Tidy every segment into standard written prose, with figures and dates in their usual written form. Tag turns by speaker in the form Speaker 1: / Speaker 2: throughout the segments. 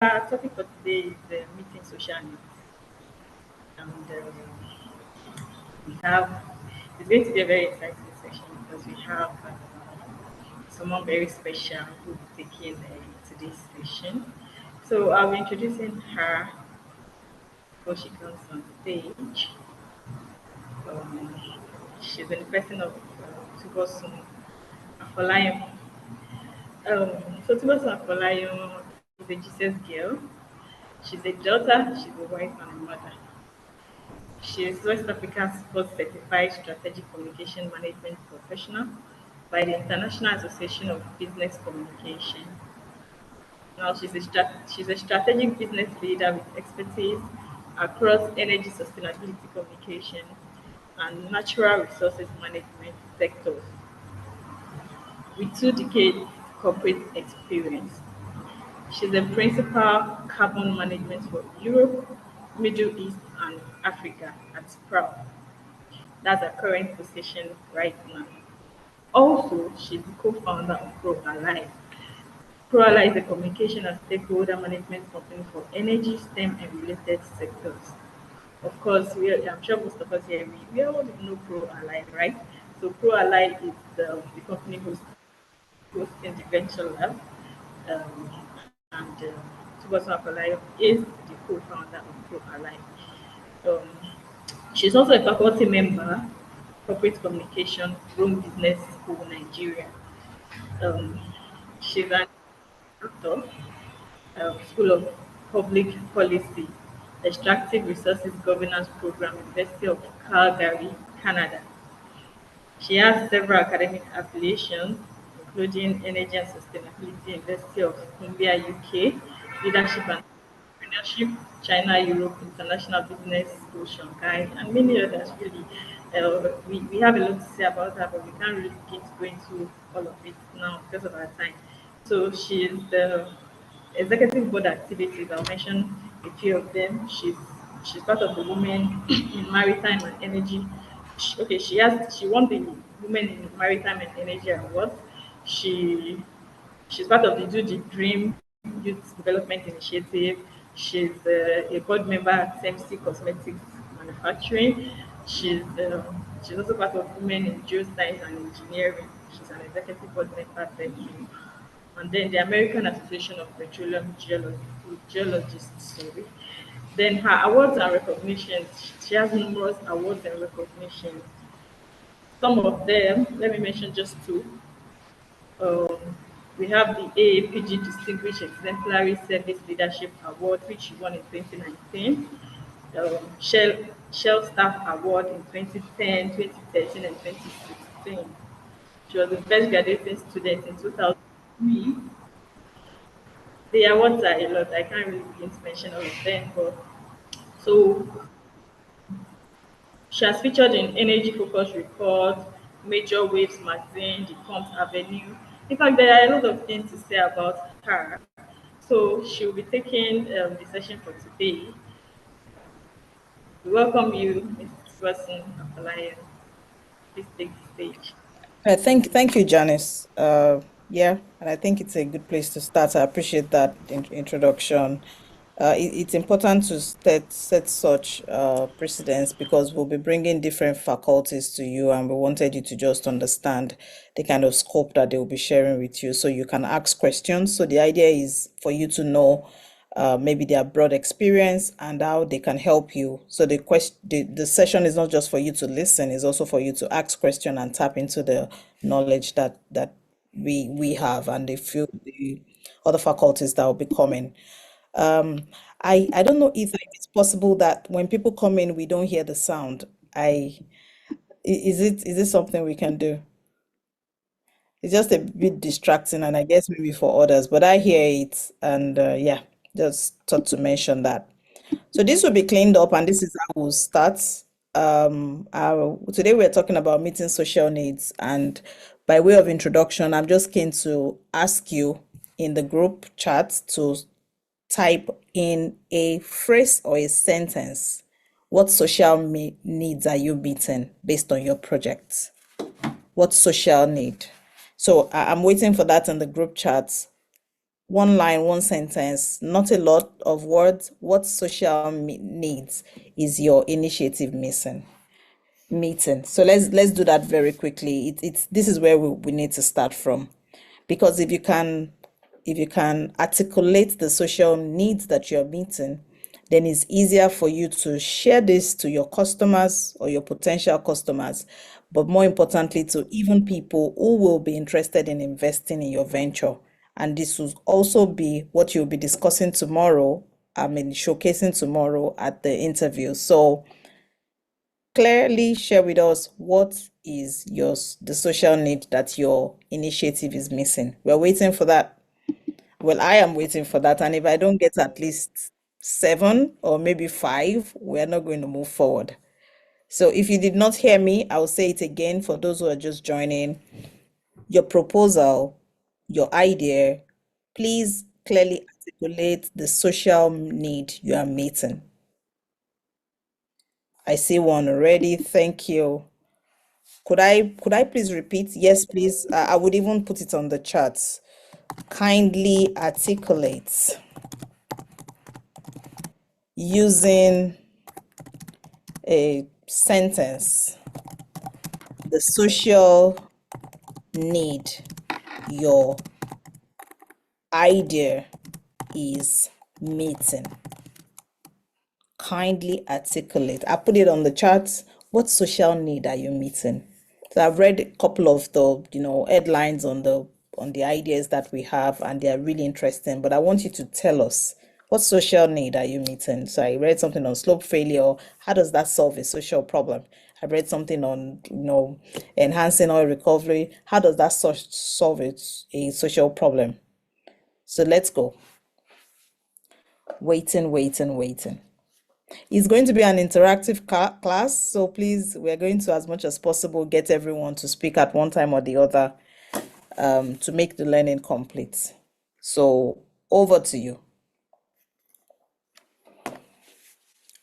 Speaker 1: Our topic for today is meeting social needs, and we have it's going to be a very exciting session because we have someone very special who will be taking today's session. So I'll be introducing her before she comes on stage. Um, she's in the person of Tubosun Afolayan. So Tubosun Afolayan is a Jesus girl. She's a daughter, she's a wife, and a mother. She is West Africa's first certified strategic communication management professional by the International Association of Business Communication. Now she's a strategic business leader with expertise across energy sustainability communication and natural resources management sectors with 2 decades corporate experience. She's a principal carbon management for Europe, Middle East, and Africa at Sprout. That's her current position right now. Also, she's the co-founder of ProAllied. ProAllied is a communication and stakeholder management company for energy, STEM, and related sectors. Of course, I'm sure most of us here, we all know ProAllied, right? So ProAllied is the company who's hosting the Venture Lab. And Tubosun Afolayan is the co-founder of ProAllied. Um, she's also a faculty member, corporate communication, Rome Business School, Nigeria. Um, she's an instructor, School of Public Policy, Extractive Resources Governance Program, University of Calgary, Canada. She has several academic affiliations, including Energy and Sustainability, University of Cumbria, UK, Leadership and Entrepreneurship, China, Europe, International Business School, Shanghai, and many others. Really, we have a lot to say about her, but we can't really begin to go into all of it now because of our time. So she is the executive board activities. I'll mention a few of them. She's part of the Women in Maritime and Energy. She won the Women in Maritime and Energy Award. She she's part of the Do the Dream Youth Development Initiative. She's a board member at CMC Cosmetics Manufacturing. She's also part of Women in Geoscience and Engineering. She's an executive board member there too. And then the American Association of Petroleum Geologists. Sorry. Then her awards and recognitions. She has numerous awards and recognitions. Some of them, let me mention just two. Um, we have the AAPG Distinguished Exemplary Service Leadership Award, which she won in 2019. Shell, Shell Staff Award in 2010, 2013, and 2016. She was the best graduating student in 2003. The awards are a lot. I can't really begin to mention all of them, but so she has featured in Energy Focus Report, Major Waves Magazine, The Pumps Avenue. In fact, there are a lot of things to say about her. So she will be taking the session for today. We welcome you, Mrs. Person Afolayan. Please take the stage.
Speaker 2: Thank you, Janice. Yeah, and I think it's a good place to start. I appreciate that introduction. It's important to set such precedents because we'll be bringing different faculties to you, and we wanted you to just understand the kind of scope that they will be sharing with you, so you can ask questions. So the idea is for you to know maybe their broad experience and how they can help you. So the session is not just for you to listen, it's also for you to ask question and tap into the knowledge that we have and the other faculties that will be coming. Um, I don't know if it's possible that when people come in, we don't hear the sound. Is it something we can do? It's just a bit distracting, and I guess maybe for others, but I hear it, and yeah, just thought to mention that. So this will be cleaned up, and this is how we'll start. Today we're talking about meeting social needs, and by way of introduction, I'm just keen to ask you in the group chat to type in a phrase or a sentence. What social needs are you meeting based on your project? What social need? So I'm waiting for that in the group chat. one line, one sentence, not a lot of words. What social needs is your initiative missing? Meeting. So let's do that very quickly. It's this is where we need to start from, because if you can articulate the social needs that you're meeting, then it's easier for you to share this to your customers or your potential customers, but more importantly, to even people who will be interested in investing in your venture. And this will also be what you'll be discussing tomorrow, I mean, showcasing tomorrow at the interview. So clearly share with us what is the social need that your initiative is missing. We're waiting for that. Well, I am waiting for that. And if I don't get at least seven or maybe five, we're not going to move forward. So if you did not hear me, I'll say it again for those who are just joining. Your proposal, your idea, please clearly articulate the social need you are meeting. I see one already. Thank you. Could I please repeat? Yes, please. I would even put it on the chat. Kindly articulate using a sentence the social need your idea is meeting. Kindly articulate. I put it on the chat. What social need are you meeting? So I've read a couple of the, headlines on the ideas that we have, and they are really interesting. But I want you to tell us, what social need are you meeting? So I read something on slope failure. How does that solve a social problem? I read something on, enhancing oil recovery. How does that solve a social problem? So let's go. Waiting, waiting, waiting. It's going to be an interactive class, so please, we're going to, as much as possible, get everyone to speak at one time or the other, to make the learning complete. So over to you.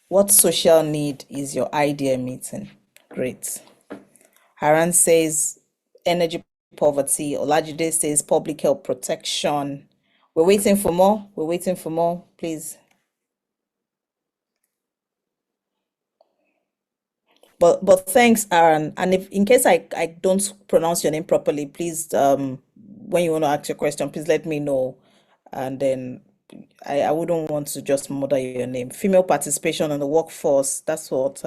Speaker 2: What social need is your idea meeting? Great. Haran says energy poverty. Olajide says public health protection. We're waiting for more. We're waiting for more. Please. But thanks, Aaron. And if in case I don't pronounce your name properly, please when you want to ask your question, please let me know. And then I wouldn't want to just murder your name. Female participation in the workforce, that's what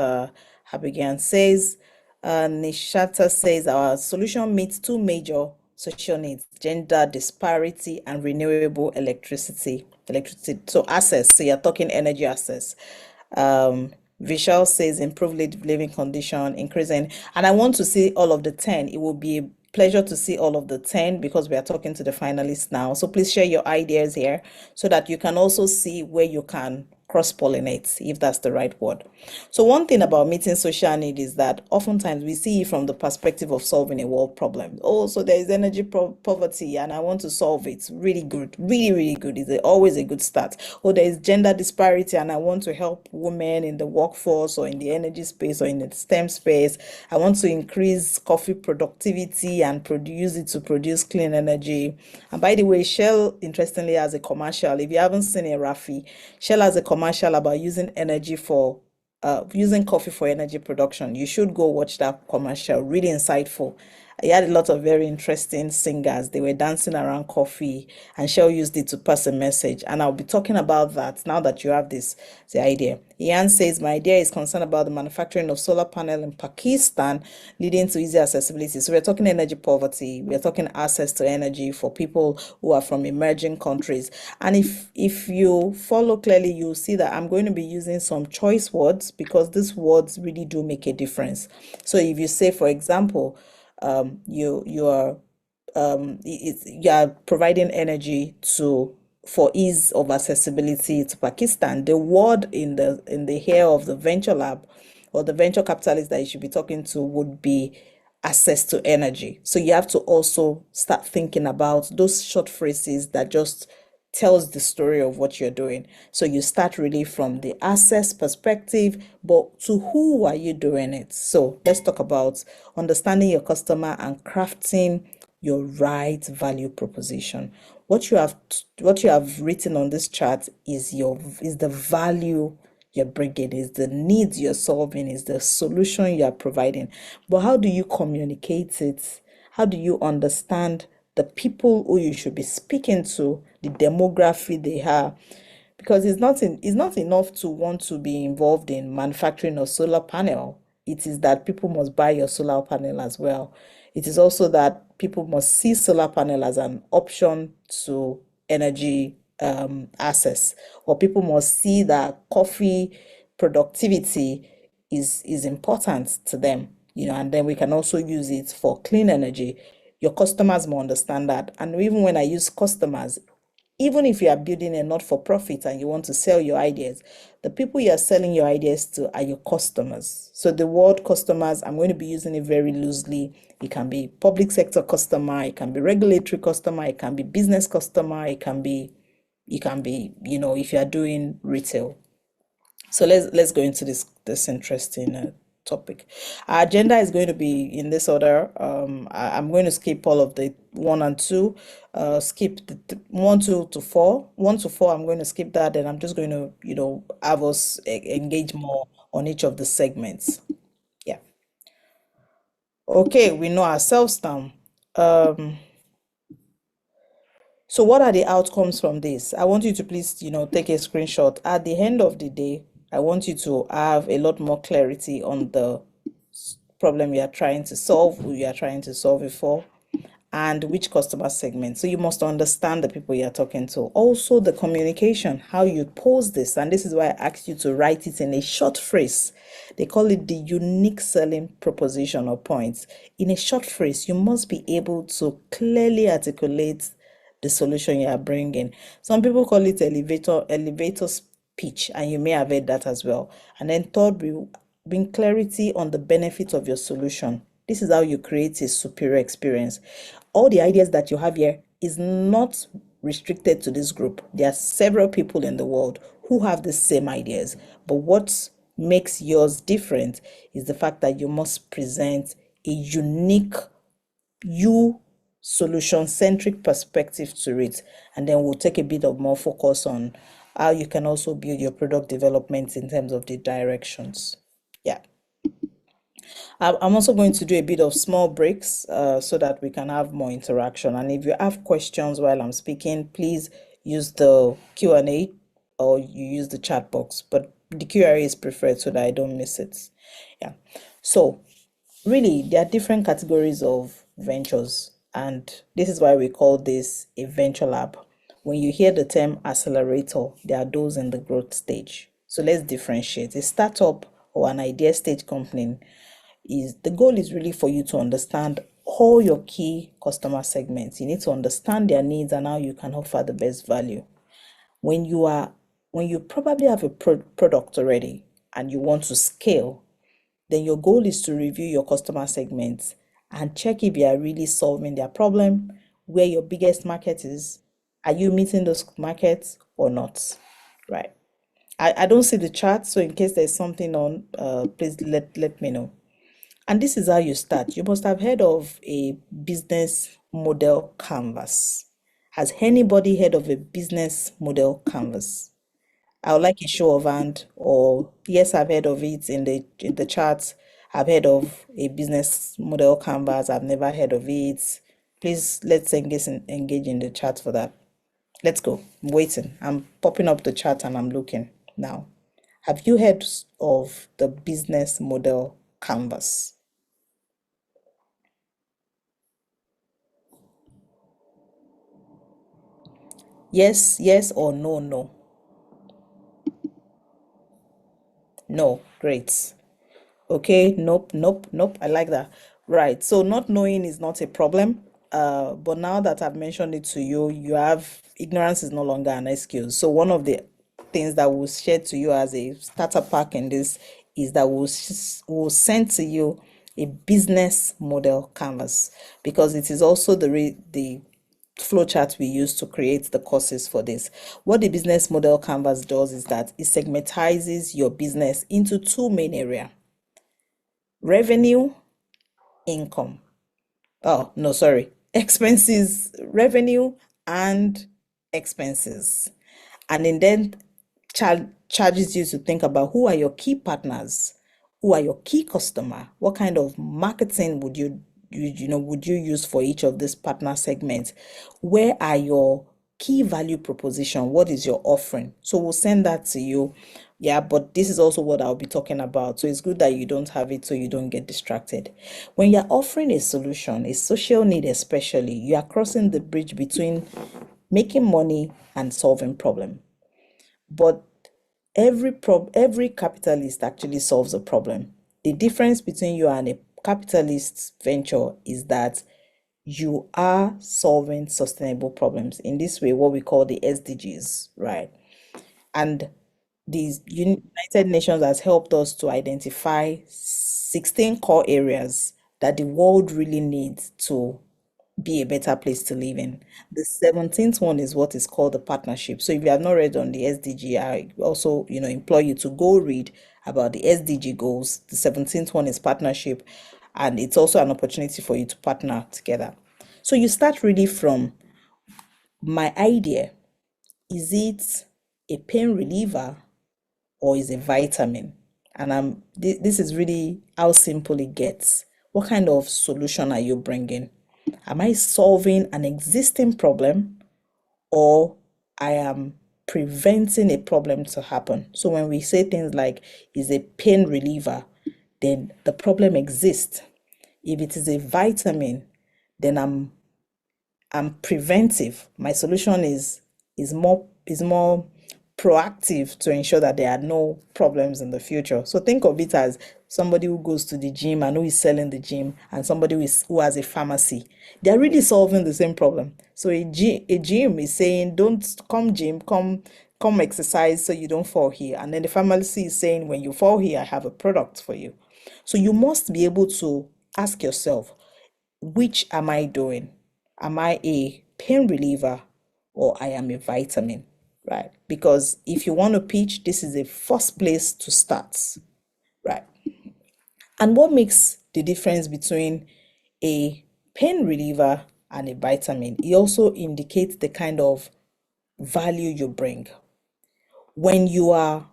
Speaker 2: Abigail says. Nishata says our solution meets two major social needs: gender disparity and renewable electricity. Electricity, so access. So you're talking energy access. Um, Vishal says improve living condition, increasing. And I want to see all of the 10. It will be a pleasure to see all of the 10 because we are talking to the finalists now. So please share your ideas here so that you can also see where you can cross-pollinate, if that's the right word. So one thing about meeting social need is that oftentimes we see it from the perspective of solving a world problem. Oh, so there is energy poverty and I want to solve it. Really good, really, really good. It's always a good start. Oh, there is gender disparity and I want to help women in the workforce or in the energy space or in the STEM space. I want to increase coffee productivity and produce it to produce clean energy. And by the way, Shell, interestingly, has a commercial. If you haven't seen it, Rafi, Shell has a commercial about using coffee for energy production. You should go watch that commercial. Really insightful. I had a lot of very interesting singers. They were dancing around coffee, and Shell used it to pass a message. And I'll be talking about that now that you have the idea. Ian says, my idea is concerned about the manufacturing of solar panel in Pakistan, leading to easy accessibility. So we're talking energy poverty. We're talking access to energy for people who are from emerging countries. And if you follow clearly, you'll see that I'm going to be using some choice words because these words really do make a difference. So if you say, for example, you are you are providing energy to for ease of accessibility to Pakistan. The word in the hair of the venture lab or the venture capitalist that you should be talking to would be access to energy. So you have to also start thinking about those short phrases that just tells the story of what you're doing. So you start really from the access perspective, but to who are you doing it? So let's talk about understanding your customer and crafting your right value proposition. What you have written on this chart is the value you're bringing, is the needs you're solving, is the solution you're providing. But how do you communicate it? How do you understand the people who you should be speaking to, the demography they are? Because it's not enough to want to be involved in manufacturing a solar panel. It is that people must buy your solar panel as well. It is also that people must see solar panel as an option to energy access, or people must see that coffee productivity is important to them, and then we can also use it for clean energy. Your customers will understand that. And even when I use customers, even if you are building a not-for-profit and you want to sell your ideas, the people you are selling your ideas to are your customers. So the word customers, I'm going to be using it very loosely. It can be public sector customer, it can be regulatory customer, it can be business customer, it can be, if you are doing retail. So let's go into this interesting topic. Our agenda is going to be in this order. I'm going to skip all of the one and two. Skip the 1, 2 to 4. 1 to 4, I'm going to skip that, and I'm just going to have us engage more on each of the segments. Yeah. Okay, we know ourselves now. So what are the outcomes from this? I want you to please, take a screenshot. At the end of the day, I want you to have a lot more clarity on the problem you are trying to solve, who you are trying to solve it for, and which customer segment. So you must understand the people you're talking to. Also, the communication, how you pose this. And this is why I asked you to write it in a short phrase. They call it the unique selling proposition or points. In a short phrase, you must be able to clearly articulate the solution you are bringing. Some people call it elevator speech, and you may have heard that as well. And then third, bring clarity on the benefit of your solution. This is how you create a superior experience. All the ideas that you have here is not restricted to this group. There are several people in the world who have the same ideas. But what makes yours different is the fact that you must present a unique, you solution-centric perspective to it. And then we'll take a bit of more focus on how you can also build your product development in terms of the directions. Yeah. I'm also going to do a bit of small breaks so that we can have more interaction. And if you have questions while I'm speaking, please use the Q&A or you use the chat box. But the Q&A is preferred so that I don't miss it. Yeah. So really, there are different categories of ventures. And this is why we call this a venture lab. When you hear the term accelerator, there are those in the growth stage. So let's differentiate. A startup or an idea stage company, the goal is really for you to understand all your key customer segments. You need to understand their needs and how you can offer the best value. When you probably have a product already and you want to scale, then your goal is to review your customer segments and check if you are really solving their problem, where your biggest market is. Are you meeting those markets or not? Right. I don't see the chart, so in case there's something on, please let me know. And this is how you start. You must have heard of a business model canvas. Has anybody heard of a business model canvas? I would like a show of hand, or yes, I've heard of it in the charts. I've heard of a business model canvas. I've never heard of it. Please let's engage in the chat for that. Let's go. I'm waiting. I'm popping up the chat and I'm looking now. Have you heard of the business model canvas? Yes, yes, or no, no. No, great. Okay, nope, nope, nope. I like that. Right. So not knowing is not a problem. But now that I've mentioned it to you, you have ignorance is no longer an excuse. So one of the things that we'll share to you as a starter pack in this is that we'll send to you a business model canvas, because it is also the flowchart we use to create the courses for this. What the business model canvas does is that it segmentizes your business into two main areas: revenue, income. Oh, no, sorry. expenses, revenue and expenses. And then charges you to think about who are your key partners, who are your key customer, what kind of marketing would would you use for each of these partner segments, where are your key value proposition, what is your offering. So we'll send that to you. Yeah, but this is also what I'll be talking about, so it's good that you don't have it so you don't get distracted. When you're offering a solution, a social need especially, you are crossing the bridge between making money and solving problem. But every capitalist actually solves a problem. The difference between you and a capitalist venture is that you are solving sustainable problems. In this way, what we call the SDGs, right? And these United Nations has helped us to identify 16 core areas that the world really needs to be a better place to live in. The 17th one is what is called the partnership. So if you have not read on the SDG, I also, implore you to go read about the SDG goals. The 17th one is partnership, and it's also an opportunity for you to partner together. So you start really from my idea. Is it a pain reliever or is it vitamin? And this is really how simple it gets. What kind of solution are you bringing? Am I solving an existing problem, or I am preventing a problem to happen? So when we say things like is a pain reliever, then the problem exists. If it is a vitamin, then I'm preventive. My solution is more proactive to ensure that there are no problems in the future. So think of it as somebody who goes to the gym and who is selling the gym, and somebody who has a pharmacy. They're really solving the same problem. So a gym is saying, don't come gym, come exercise so you don't fall here. And then the pharmacy is saying, when you fall here, I have a product for you. So you must be able to ask yourself, which am I doing? Am I a pain reliever or I am a vitamin? Right? Because if you want to pitch, this is the first place to start. Right? And what makes the difference between a pain reliever and a vitamin? It also indicates the kind of value you bring. When you are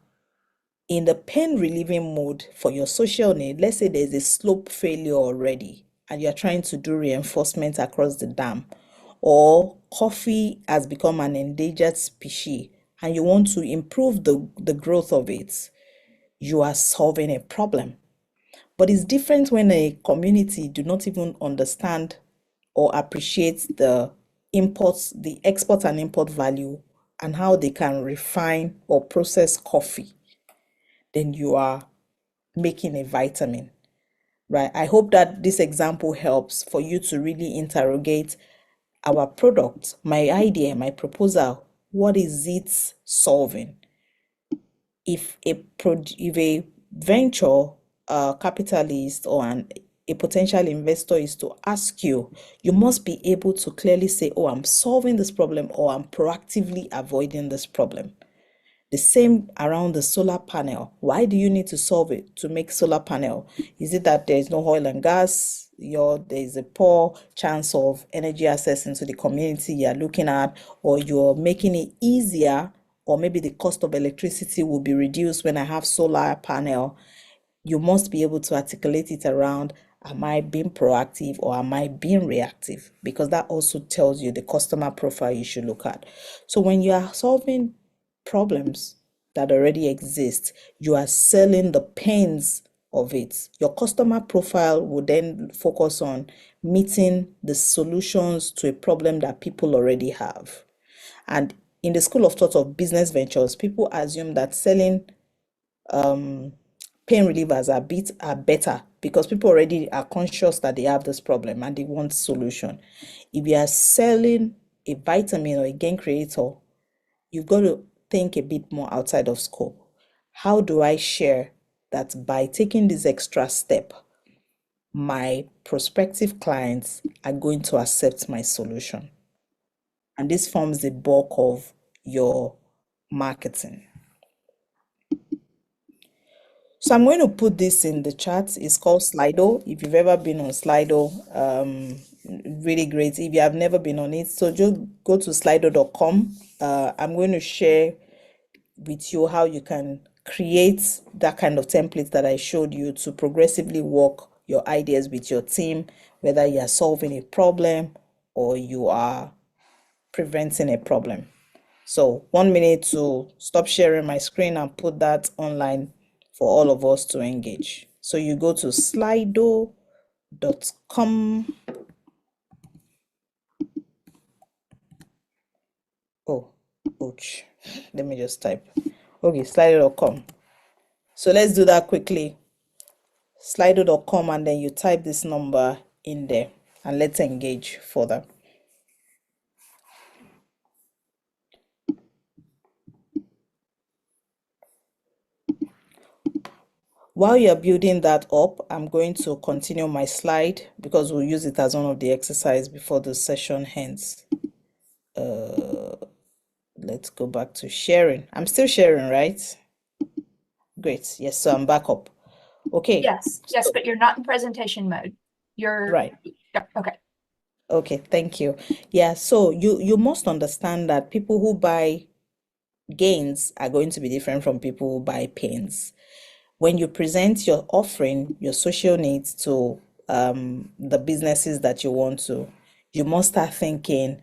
Speaker 2: in the pain relieving mode for your social need, let's say there's a slope failure already and you're trying to do reinforcement across the dam, or coffee has become an endangered species and you want to improve the growth of it, you are solving a problem. But it's different when a community do not even understand or appreciate the export and import value and how they can refine or process coffee. Then you are making a vitamin, right? I hope that this example helps for you to really interrogate our product, my idea, my proposal. What is it solving? If a venture capitalist or a potential investor is to ask you, you must be able to clearly say, oh, I'm solving this problem or I'm proactively avoiding this problem. The same around the solar panel. Why do you need to solve it to make solar panel? Is it that there is no oil and gas? There is a poor chance of energy access into the community you're looking at, or you're making it easier, or maybe the cost of electricity will be reduced when I have solar panel. You must be able to articulate it around, am I being proactive or am I being reactive? Because that also tells you the customer profile you should look at. So when you are solving problems that already exist, you are selling the pains of it. Your customer profile will then focus on meeting the solutions to a problem that people already have. And in the school of thought of business ventures, people assume that selling pain relievers are better because people already are conscious that they have this problem and they want solution. If you are selling a vitamin or a gain creator, you've got to think a bit more outside of scope. How do I share that by taking this extra step, my prospective clients are going to accept my solution? And this forms the bulk of your marketing. So I'm going to put this in the chat. It's called Slido. If you've ever been on Slido, really great. If you have never been on it, so just go to slido.com. I'm going to share with you how you can create that kind of template that I showed you to progressively work your ideas with your team, whether you are solving a problem or you are preventing a problem. So 1 minute to stop sharing my screen and put that online for all of us to engage. So you go to slido.com. Oh, ouch. Let me just type. Okay, slido.com. So let's do that quickly. Slido.com, and then you type this number in there and let's engage further. While you're building that up, I'm going to continue my slide because we'll use it as one of the exercise before the session ends. Let's go back to sharing. I'm still sharing, right? Great. Yes, so I'm back up. Okay.
Speaker 3: Yes, but you're not in presentation mode. You're
Speaker 2: right.
Speaker 3: Yeah, okay.
Speaker 2: Okay, thank you. Yeah, so you must understand that people who buy gains are going to be different from people who buy pains. When you present your offering, your social needs to the businesses that you want to, you must start thinking,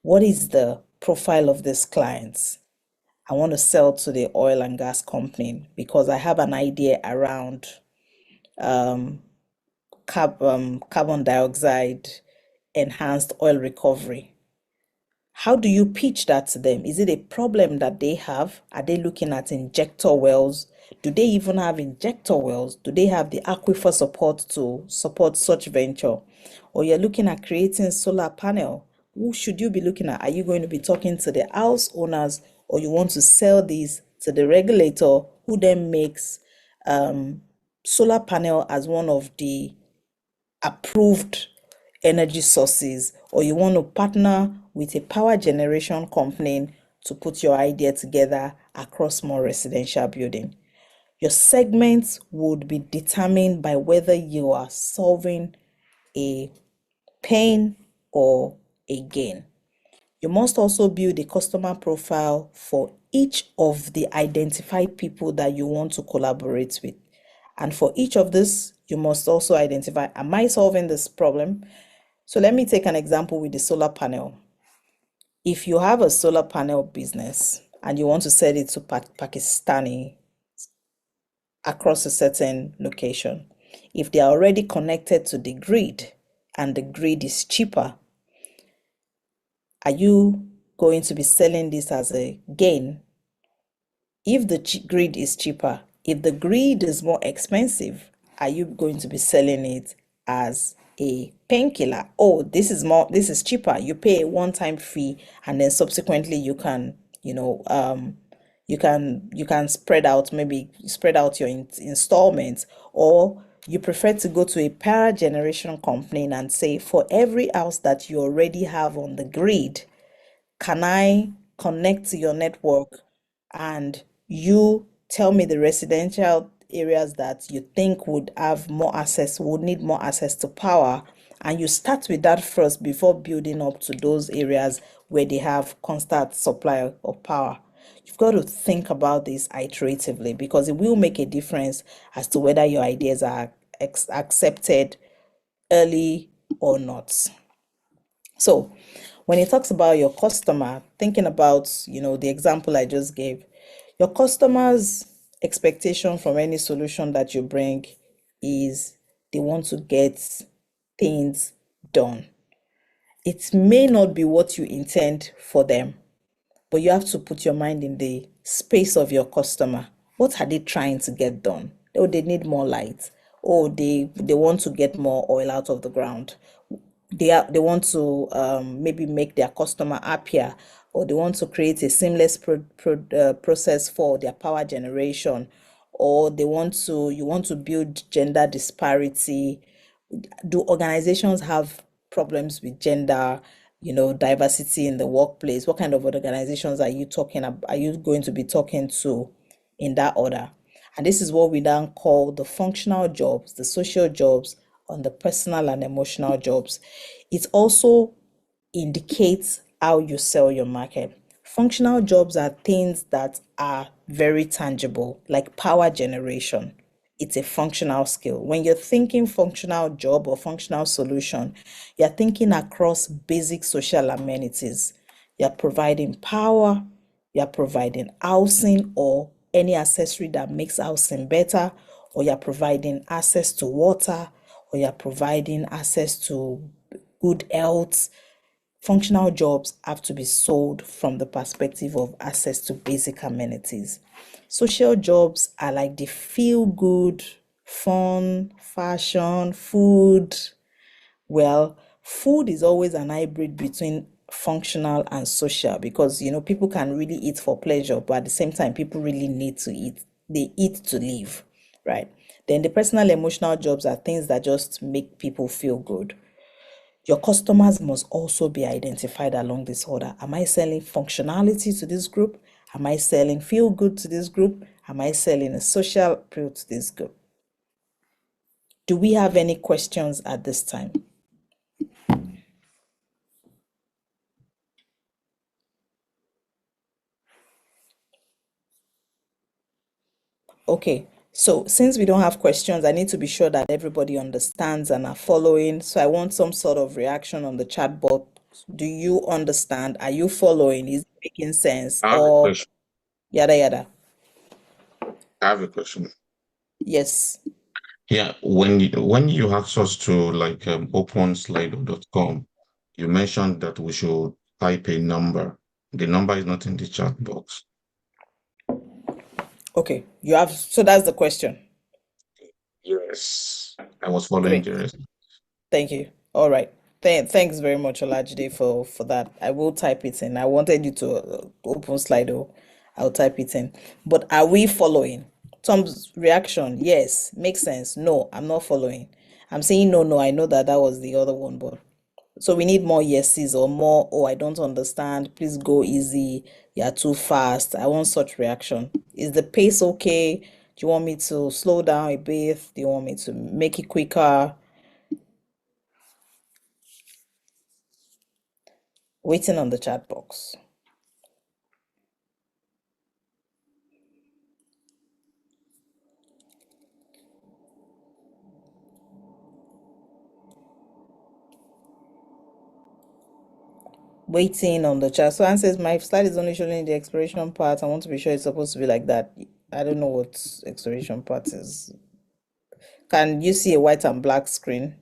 Speaker 2: what is the profile of these clients? I want to sell to the oil and gas company because I have an idea around carbon dioxide enhanced oil recovery. How do you pitch that to them? Is it a problem that they have? Are they looking at injector wells? Do they even have injector wells? Do they have the aquifer support to support such venture? Or you're looking at creating solar panel? Who should you be looking at? Are you going to be talking to the house owners, or you want to sell these to the regulator who then makes solar panel as one of the approved energy sources, or you want to partner with a power generation company to put your idea together across more residential building? Your segments would be determined by whether you are solving a pain or a gain. You must also build a customer profile for each of the identified people that you want to collaborate with. And for each of this, you must also identify, am I solving this problem? So let me take an example with the solar panel. If you have a solar panel business and you want to sell it to Pakistani across a certain location, if they are already connected to the grid and the grid is cheaper, are you going to be selling this as a gain? If the grid is cheaper, if the grid is more expensive, are you going to be selling it as a painkiller? Oh, this is cheaper. You pay a one-time fee, and then subsequently you can, you can spread out, maybe spread out your installments, or you prefer to go to a power generation company and say, for every house that you already have on the grid, can I connect to your network and you tell me the residential areas that you think would need more access to power, and you start with that first before building up to those areas where they have constant supply of power. You've got to think about this iteratively because it will make a difference as to whether your ideas are accepted early or not. So when it talks about your customer, thinking about, the example I just gave, your customer's expectation from any solution that you bring is they want to get things done. It may not be what you intend for them, but you have to put your mind in the space of your customer. What are they trying to get done? Oh, they need more light. Oh, they want to get more oil out of the ground. They want to maybe make their customer happier, or they want to create a seamless process for their power generation, or you want to build gender disparity. Do organizations have problems with gender, diversity in the workplace? What kind of organizations are you going to be talking to in that order? And this is what we then call the functional jobs, the social jobs, on the personal and emotional jobs. It also indicates how you sell your market. Functional jobs are things that are very tangible, like power generation. It's a functional skill. When you're thinking functional job or functional solution, you're thinking across basic social amenities. You're providing power, you're providing housing or any accessory that makes housing better, or you're providing access to water, or you're providing access to good health. Functional jobs have to be sold from the perspective of access to basic amenities. Social jobs are like the feel good, fun, fashion, food. Well, food is always an hybrid between functional and social because people can really eat for pleasure, but at the same time, people really need to eat. They eat to live, right? Then the personal emotional jobs are things that just make people feel good. Your customers must also be identified along this order. Am I selling functionality to this group? Am I selling feel good to this group? Am I selling a social appeal to this group? Do we have any questions at this time? Okay, so since we don't have questions, I need to be sure that everybody understands and are following. So I want some sort of reaction on the chat box. Do you understand? Are you following? Is it making sense?
Speaker 4: I have a
Speaker 2: Or
Speaker 4: question.
Speaker 2: yada yada?
Speaker 4: I have a question.
Speaker 2: Yes.
Speaker 4: Yeah, when you asked us to open slido.com, you mentioned that we should type a number. The number is not in the chat box.
Speaker 2: Okay, you have, so that's the question.
Speaker 4: Yes, I was following
Speaker 2: Great.
Speaker 4: the rest.
Speaker 2: Thank you. All right. Thanks very much, Olajide, for that. I will type it in. I wanted you to open Slido. I'll type it in. But are we following? Tom's reaction, yes. Makes sense. No, I'm not following. I'm saying no, no. I know that was the other one, but so we need more yeses or more, oh, I don't understand. Please go easy. You're too fast. I want such reaction. Is the pace okay? Do you want me to slow down a bit? Do you want me to make it quicker? Waiting on the chat box. Waiting on the chat. So Anne says, my slide is only showing the exploration part. I want to be sure it's supposed to be like that. I don't know what exploration part is. Can you see a white and black screen?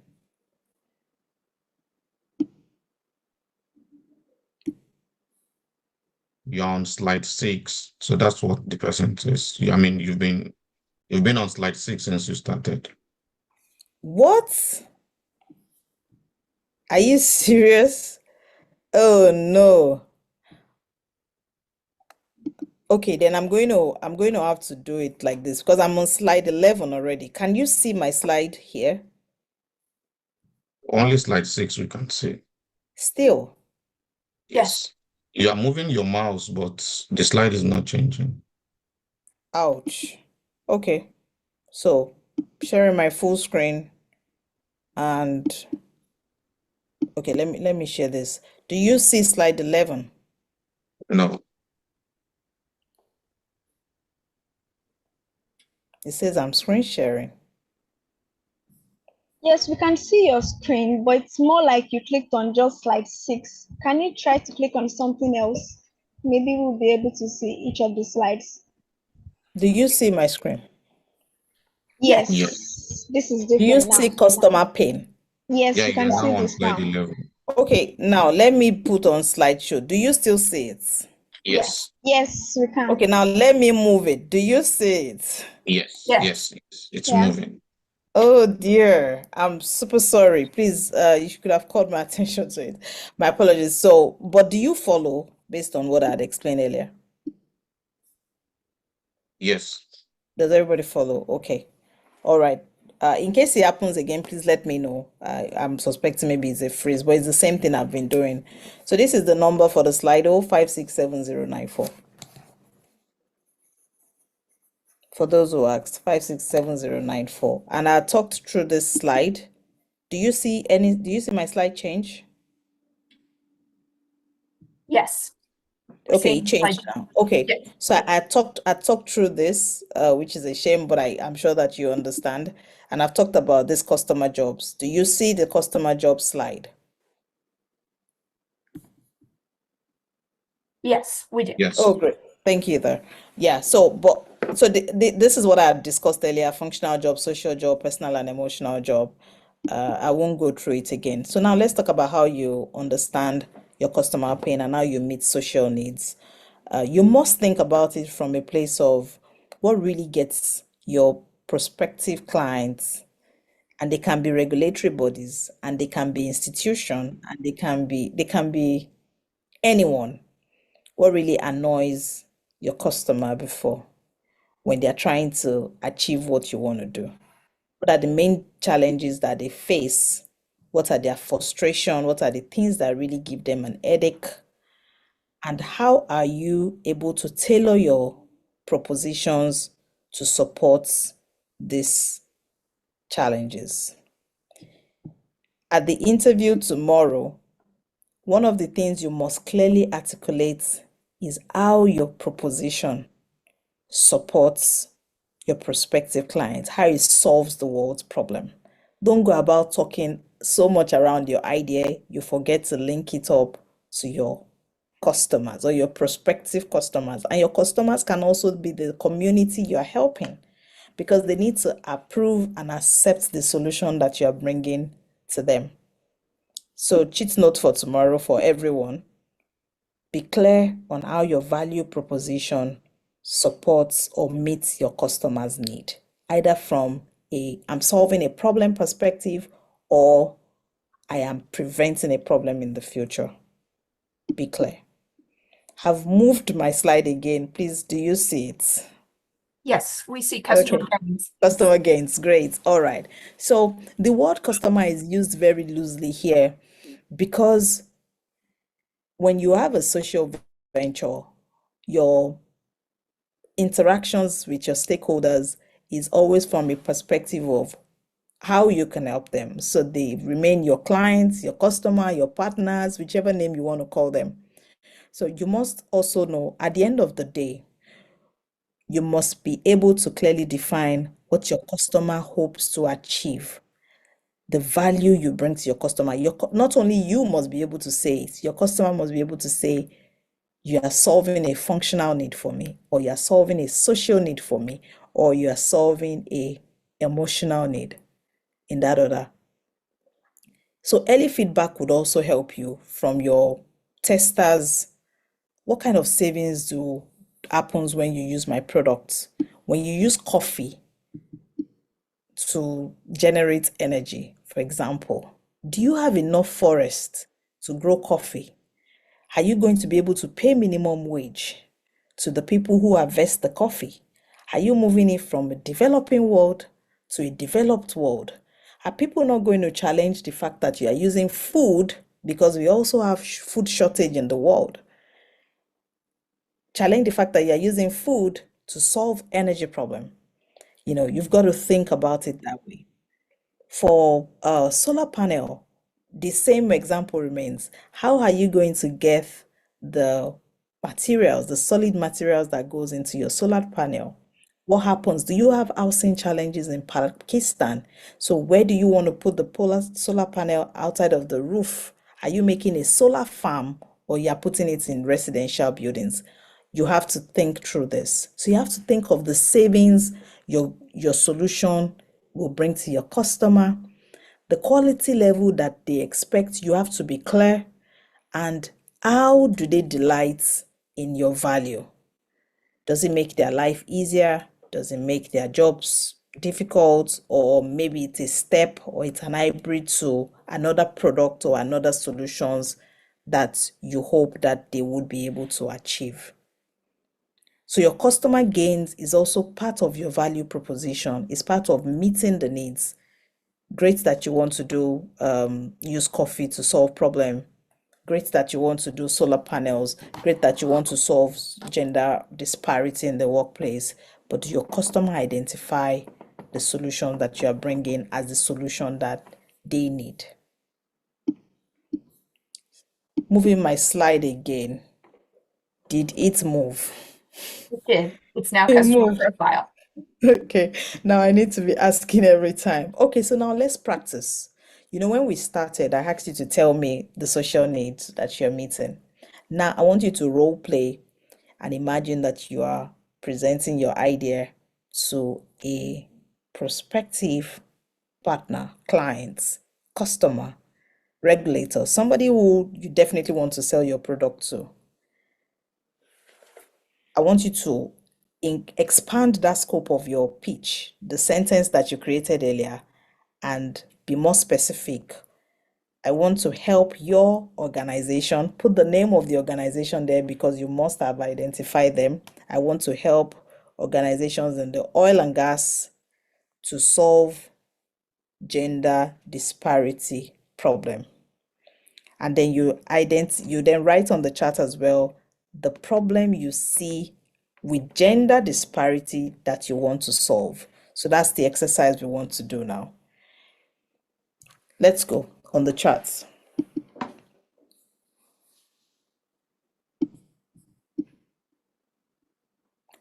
Speaker 4: You're on slide 6, so that's what the person says. I mean, you've been on slide 6 since you started.
Speaker 2: What? Are you serious? Oh no. Okay, then I'm going to have to do it like this because I'm on slide 11 already. Can you see my slide here?
Speaker 4: Only slide 6 we can see.
Speaker 2: Still.
Speaker 4: Yes. You are moving your mouse, but the slide is not changing.
Speaker 2: Ouch. Okay. So sharing my full screen and okay, let me share this. Do you see slide 11?
Speaker 4: No.
Speaker 2: It says I'm screen sharing.
Speaker 5: Yes, we can see your screen, but it's more like you clicked on just slide 6. Can you try to click on something else? Maybe we'll be able to see each of the slides.
Speaker 2: Do you see my screen?
Speaker 5: Yes,
Speaker 4: Yeah.
Speaker 5: this is
Speaker 2: Do you
Speaker 5: different now.
Speaker 2: see customer pane?
Speaker 5: Yes,
Speaker 4: Yeah,
Speaker 5: we can
Speaker 4: you're
Speaker 5: see
Speaker 4: now on
Speaker 5: this
Speaker 4: slide
Speaker 5: now.
Speaker 4: 11.
Speaker 2: Okay, now let me put on slideshow. Do you still see it?
Speaker 4: Yes.
Speaker 5: Yes, we can.
Speaker 2: Okay, now let me move it. Do you see it?
Speaker 4: Yes.
Speaker 3: Yes.
Speaker 4: Yes. Yes. It's
Speaker 5: Yeah.
Speaker 4: moving.
Speaker 2: Oh dear, I'm super sorry. Please, you could have called my attention to it. My apologies. So, but do you follow based on what I had explained earlier?
Speaker 4: Yes.
Speaker 2: Does everybody follow? Okay. All right. In case it happens again, please let me know. I'm suspecting maybe it's a freeze, but it's the same thing I've been doing. So this is the number for the Slido 567094. For those who asked, 567094. And I talked through this slide Do you see my slide change?
Speaker 3: Yes. We're
Speaker 2: Okay,
Speaker 3: seeing
Speaker 2: it
Speaker 3: the slide
Speaker 2: changed now. Okay,
Speaker 3: Yes.
Speaker 2: so I talked through this, which is a shame, but I'm sure that you understand. And I've talked about this customer jobs. Do you see the customer job slide?
Speaker 3: Yes, we do.
Speaker 4: Yes.
Speaker 2: Oh, great. Thank you there. Yeah, this is what I discussed earlier, functional job, social job, personal and emotional job. I won't go through it again. So now let's talk about how you understand your customer pain and how you meet social needs. You must think about it from a place of what really gets your prospective clients, and they can be regulatory bodies, and they can be institution, and they can be anyone. What really annoys your customer before when they're trying to achieve what you want to do? What are the main challenges that they face? What are their frustration? What are the things that really give them an headache? And how are you able to tailor your propositions to support these challenges? At the interview tomorrow, one of the things you must clearly articulate is how your proposition supports your prospective client, how it solves the world's problem. Don't go about talking so much around your idea, you forget to link it up to your customers or your prospective customers. And your customers can also be the community you're helping, because they need to approve and accept the solution that you're bringing to them. So, cheat note for tomorrow for everyone: be clear on how your value proposition supports or meets your customer's need, either from a I'm solving a problem perspective, or I am preventing a problem in the future. Be clear. Have moved my slide again. Please, do you see it?
Speaker 3: Yes, we see customer
Speaker 2: Okay.
Speaker 3: gains.
Speaker 2: Customer gains, great. All right. So the word customer is used very loosely here because when you have a social venture, your interactions with your stakeholders is always from a perspective of how you can help them. So they remain your clients, your customer, your partners, whichever name you want to call them. So you must also know at the end of the day, you must be able to clearly define what your customer hopes to achieve, the value you bring to your customer. Not only you must be able to say it, your customer must be able to say, you are solving a functional need for me, or you are solving a social need for me, or you are solving a emotional need, in that order. So early feedback would also help you from your testers. What kind of savings do happens when you use my products? When you use coffee to generate energy, for example, do you have enough forest to grow coffee? Are you going to be able to pay minimum wage to the people who harvest the coffee? Are you moving it from a developing world to a developed world? Are people not going to challenge the fact that you are using food, because we also have food shortage in the world? Challenge the fact that you are using food to solve energy problem. You've got to think about it that way. For a solar panel, the same example remains. How are you going to get the materials, the solid materials that goes into your solar panel? What happens? Do you have housing challenges in Pakistan? So where do you want to put the solar panel outside of the roof? Are you making a solar farm, or you are putting it in residential buildings? You have to think through this. So you have to think of the savings your solution will bring to your customer, the quality level that they expect. You have to be clear, and how do they delight in your value? Does it make their life easier? Does it make their jobs difficult? Or maybe it's a step, or it's an hybrid to another product or another solutions that you hope that they would be able to achieve. So your customer gains is also part of your value proposition. It's part of meeting the needs. Great that you want to do use coffee to solve problem. Great that you want to do solar panels. Great that you want to solve gender disparity in the workplace. But do your customer identify the solution that you are bringing as the solution that they need. Moving my slide again. Did it move?
Speaker 3: It did. It's now
Speaker 2: It
Speaker 3: customer
Speaker 2: moved.
Speaker 3: profile.
Speaker 2: Okay, now I need to be asking every time. Okay, so now let's practice. You know, when we started, I asked you to tell me the social needs that you're meeting. Now I want you to role play and imagine that you are presenting your idea to a prospective partner, client, customer, regulator, somebody who you definitely want to sell your product to. I want you to expand that scope of your pitch, the sentence that you created earlier, and be more specific. I want to help your organization. Put the name of the organization there because you must have identified them. I want to help organizations in the oil and gas to solve gender disparity problem. And then you then write on the chart as well the problem you see with gender disparity that you want to solve. So that's the exercise we want to do now. Let's go on the charts.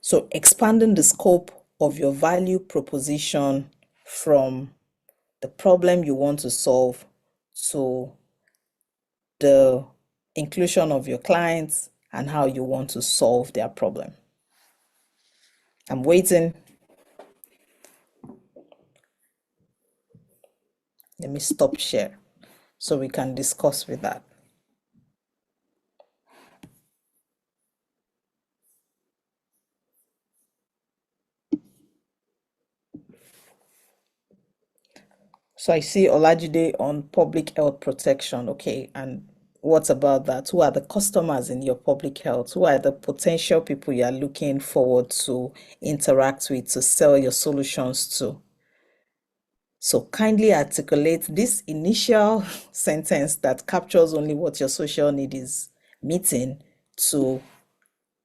Speaker 2: So expanding the scope of your value proposition from the problem you want to solve to the inclusion of your clients and how you want to solve their problem. I'm waiting. Let me stop share so we can discuss with that. So I see Olajide on public health protection. Okay, and what about that? Who are the customers in your public health? Who are the potential people you are looking forward to interact with to sell your solutions to? So kindly articulate this initial sentence that captures only what your social need is meeting to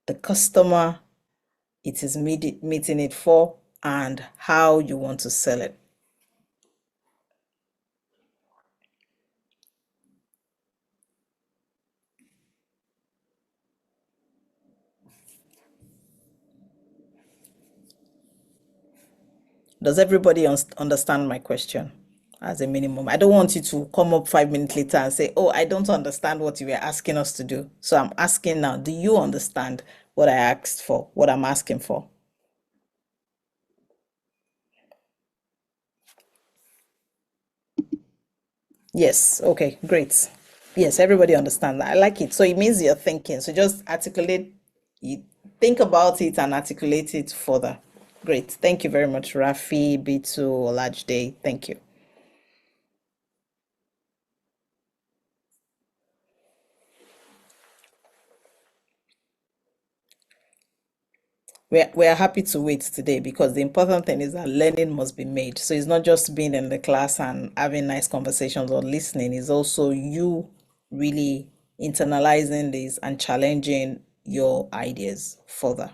Speaker 2: the customer it is meeting it for and how you want to sell it. Does everybody understand my question as a minimum? I don't want you to come up 5 minutes later and say, oh, I don't understand what you were asking us to do. So I'm asking now, do you understand what I asked for, what I'm asking for? Yes, okay, great. Yes, everybody understands that. I like it. So it means you're thinking. So just articulate, you think about it and articulate it further. Great. Thank you very much, Rafi, B2, Olajide. Thank you. We're happy to wait today because the important thing is that learning must be made. So it's not just being in the class and having nice conversations or listening, it's also you really internalizing this and challenging your ideas further.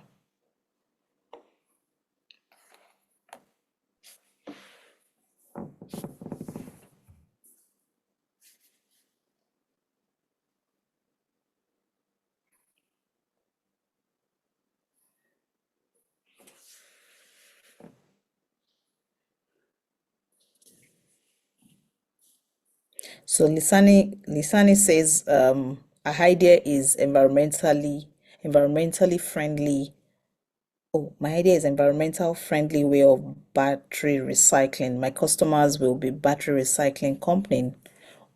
Speaker 2: So Lisani says a idea is environmentally friendly. Oh, my idea is environmental friendly way of battery recycling. My customers will be battery recycling company.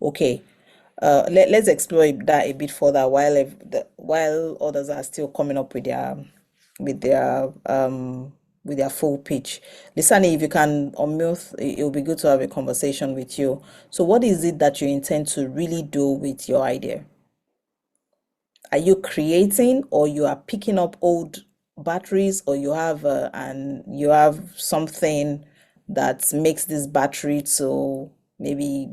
Speaker 2: Okay. Let's explore that a bit further while others are still coming up with their full pitch. Lisani, if you can unmute, it will be good to have a conversation with you. So what is it that you intend to really do with your idea? Are you creating or you are picking up old batteries, or you have something that makes this battery to maybe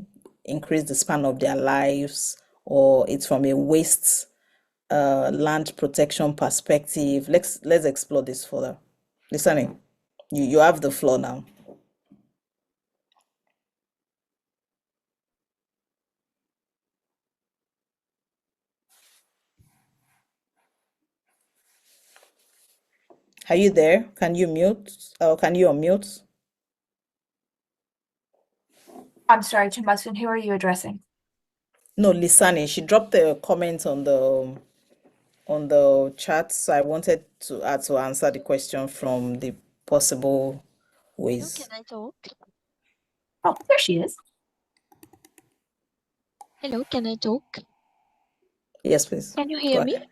Speaker 2: increase the span of their lives, or it's from a waste land protection perspective? Let's explore this further. Listening, you have the floor now. Are you there? Can you mute? Or can you unmute?
Speaker 3: I'm sorry, Chimbasun, who are you addressing?
Speaker 2: No, Lisani. She dropped a comment on the chat, so I wanted to answer the question from the possible
Speaker 6: Hello,
Speaker 2: ways.
Speaker 6: can I talk?
Speaker 3: Oh, there she is.
Speaker 6: Hello, can I talk?
Speaker 2: Yes, please.
Speaker 6: Can you
Speaker 2: Go
Speaker 6: hear me?
Speaker 2: ahead.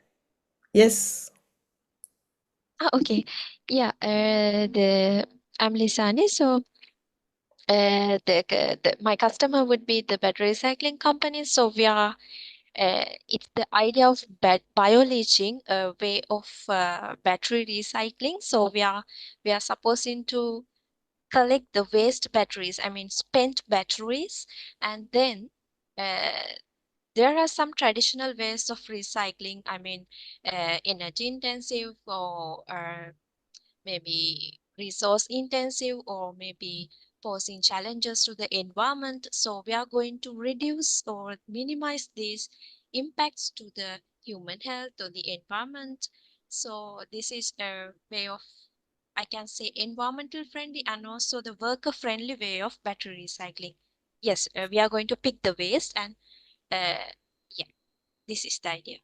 Speaker 2: Yes.
Speaker 6: Okay. Yeah, I'm Lisani. So my customer would be the battery recycling company. So it's the idea of bioleaching, a way of battery recycling. So we are supposing to collect the waste batteries, I mean spent batteries, and then uh, there are some traditional ways of recycling. I mean, energy intensive or maybe resource intensive or maybe posing challenges to the environment. So we are going to reduce or minimize these impacts to the human health or the environment. So this is a way of, I can say, environmental friendly and also the worker friendly way of battery recycling. Yes, we are going to pick the waste and yeah, this is the idea.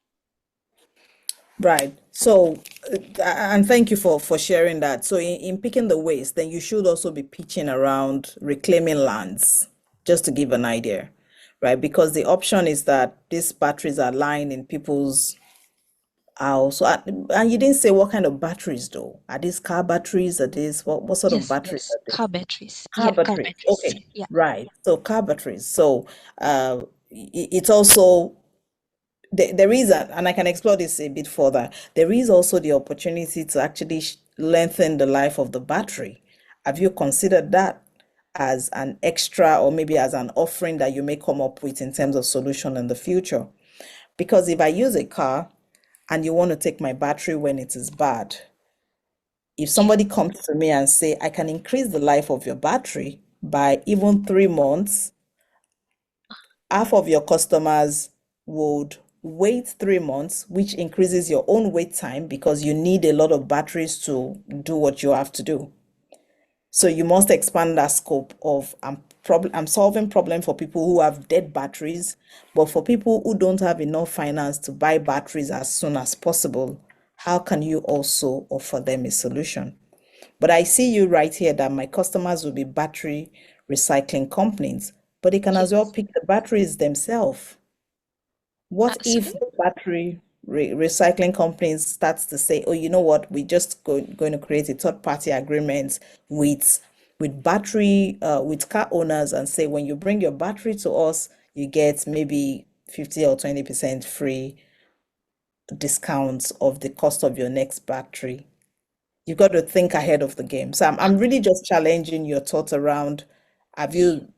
Speaker 2: Right. So, and thank you for sharing that. So, in picking the waste, then you should also be pitching around reclaiming lands, just to give an idea, right? Because the option is that these batteries are lying in people's house. So, and you didn't say what kind of batteries, though. Are these car batteries? Are these what sort of
Speaker 6: Yes,
Speaker 2: batteries
Speaker 6: yes,
Speaker 2: are these?
Speaker 6: car batteries.
Speaker 2: Car
Speaker 6: Yeah, car
Speaker 2: batteries.
Speaker 6: batteries.
Speaker 2: Okay.
Speaker 6: Yeah.
Speaker 2: Right. So, car batteries. So, it's also there is and I can explore this a bit further. There is also the opportunity to actually lengthen the life of the battery. Have you considered that as an extra or maybe as an offering that you may come up with in terms of solution in the future? Because if I use a car and you want to take my battery when it is bad, if somebody comes to me and say, I can increase the life of your battery by even 3 months, half of your customers would wait 3 months, which increases your own wait time because you need a lot of batteries to do what you have to do. So you must expand that scope of I'm solving problem for people who have dead batteries, but for people who don't have enough finance to buy batteries as soon as possible, how can you also offer them a solution? But I see you right here that my customers will be battery recycling companies, but they can as well
Speaker 6: Yes.
Speaker 2: pick the batteries themselves. What if
Speaker 6: Sorry?
Speaker 2: the battery recycling companies starts to say, oh, you know what, we just going to create a third party agreement with battery with car owners and say when you bring your battery to us, you get maybe 50 or 20% free discounts of the cost of your next battery. You've got to think ahead of the game. So I'm really just challenging your thoughts around, have
Speaker 6: Yeah.
Speaker 2: you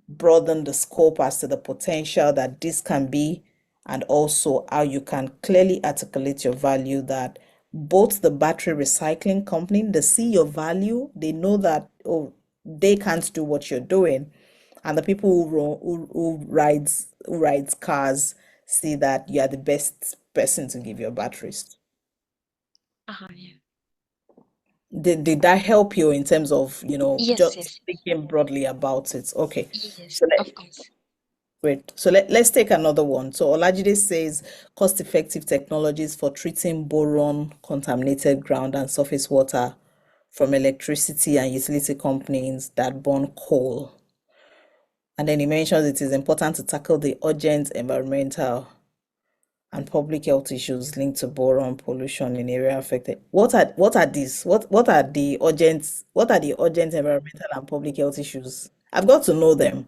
Speaker 2: broadened the scope as to the potential that this can be, and also how you can clearly articulate your value that both the battery recycling company, they see your value, they know that, oh, they can't do what you're doing. And the people who rides cars see that you are the best person to give your batteries.
Speaker 6: Yeah.
Speaker 2: Did that help you in terms of,
Speaker 6: Yes,
Speaker 2: just
Speaker 6: yes,
Speaker 2: thinking broadly about it? Okay.
Speaker 6: yes,
Speaker 2: So
Speaker 6: of course.
Speaker 2: great. So let's take another one. So Olajide says cost-effective technologies for treating boron contaminated ground and surface water from electricity and utility companies that burn coal. And then he mentions it is important to tackle the urgent environmental and public health issues linked to boron pollution in area affected. What are these? What are the urgent environmental and public health issues? I've got to know them.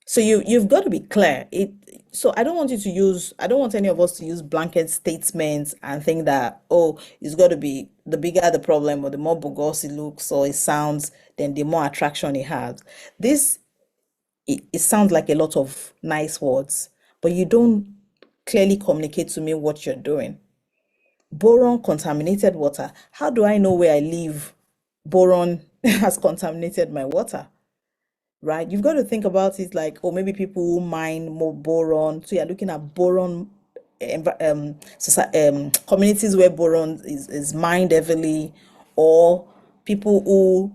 Speaker 2: So you've got to be clear. So I don't want any of us to use blanket statements and think that, oh, it's got to be the bigger the problem or the more bogus it looks or it sounds, then the more attraction it has. This it sounds like a lot of nice words, but you don't clearly communicate to me what you're doing. Boron contaminated water. How do I know where I live? Boron has contaminated my water, right? You've got to think about it like, or maybe people who mine more boron. So you're looking at boron communities where boron is mined heavily, or people who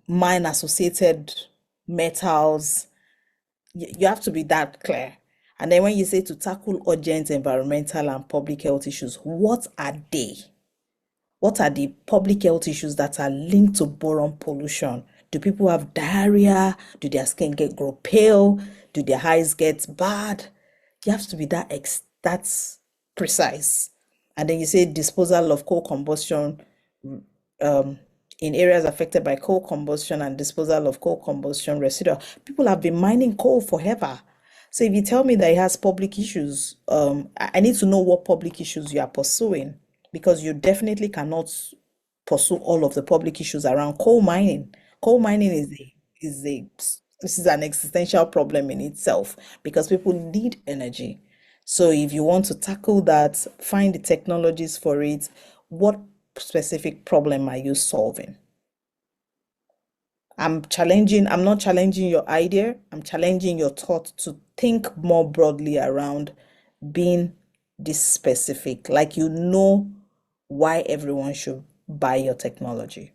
Speaker 2: mine associated metals. You have to be that clear. And then when you say to tackle urgent environmental and public health issues, what are they? What are the public health issues that are linked to boron pollution? Do people have diarrhea? Do their skin grow pale? Do their eyes get bad? You have to be that's precise. And then you say disposal of coal combustion in areas affected by coal combustion and disposal of coal combustion residual. People have been mining coal forever. So if you tell me that it has public issues, I need to know what public issues you are pursuing, because you definitely cannot pursue all of the public issues around coal mining. Coal mining this is an existential problem in itself, because people need energy. So if you want to tackle that, find the technologies for it. What specific problem are you solving? I'm not challenging your idea. I'm challenging your thought to think more broadly around being this specific, like you know why everyone should buy your technology.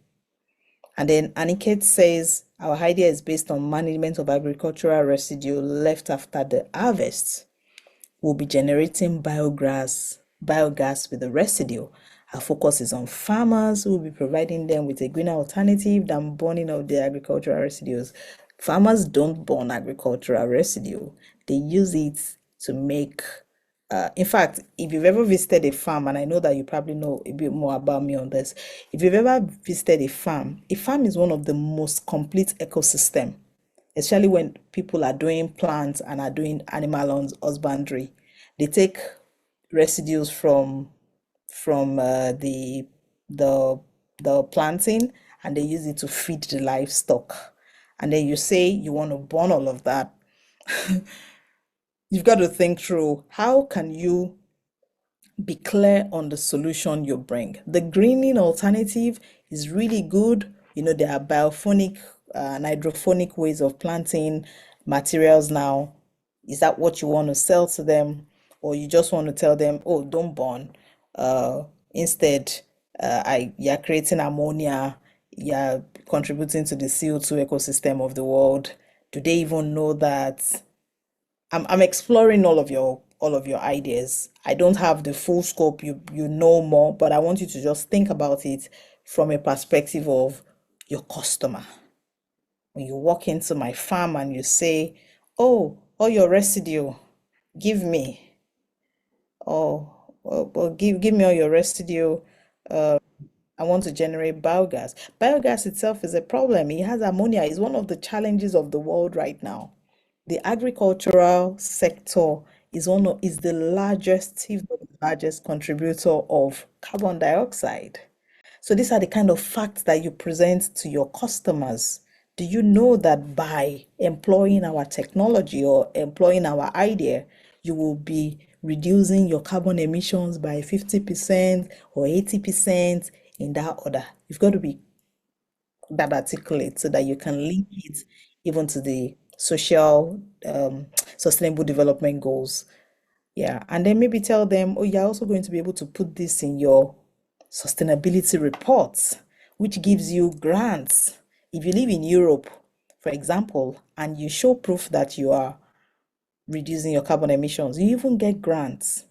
Speaker 2: And then Aniket says, our idea is based on management of agricultural residue left after the harvest. We'll be generating biogas with the residue. Our focus is on farmers who will be providing them with a greener alternative than burning of the agricultural residues. Farmers don't burn agricultural residue. They use it to make, in fact, if you've ever visited a farm, and I know that you probably know a bit more about me on this, if you've ever visited a farm is one of the most complete ecosystem, especially when people are doing plants and are doing animal husbandry. They take residues from the planting, and they use it to feed the livestock. And then you say you want to burn all of that. You've got to think through, how can you be clear on the solution you bring? The greening alternative is really good. There are biophonic and hydroponic ways of planting materials now. Is that what you want to sell to them? Or you just want to tell them, oh, don't burn. Instead, you're creating ammonia, you're contributing to the CO2 ecosystem of the world. Do they even know that? I'm exploring all of your ideas. I don't have the full scope. You know more, but I want you to just think about it from a perspective of your customer. When you walk into my farm and you say, "Oh, all your residue, give me." Oh, well, give me all your residue. I want to generate biogas. Biogas itself is a problem. It has ammonia. It's one of the challenges of the world right now. The agricultural sector is the largest, if not the largest contributor of carbon dioxide. So these are the kind of facts that you present to your customers. Do you know that by employing our technology or employing our idea, you will be reducing your carbon emissions by 50% or 80% in that order? You've got to be that articulate so that you can link it even to the social sustainable development goals. Yeah, and then maybe tell them, oh, you're also going to be able to put this in your sustainability reports, which gives you grants. If you live in Europe, for example, and you show proof that you are reducing your carbon emissions, you even get grants.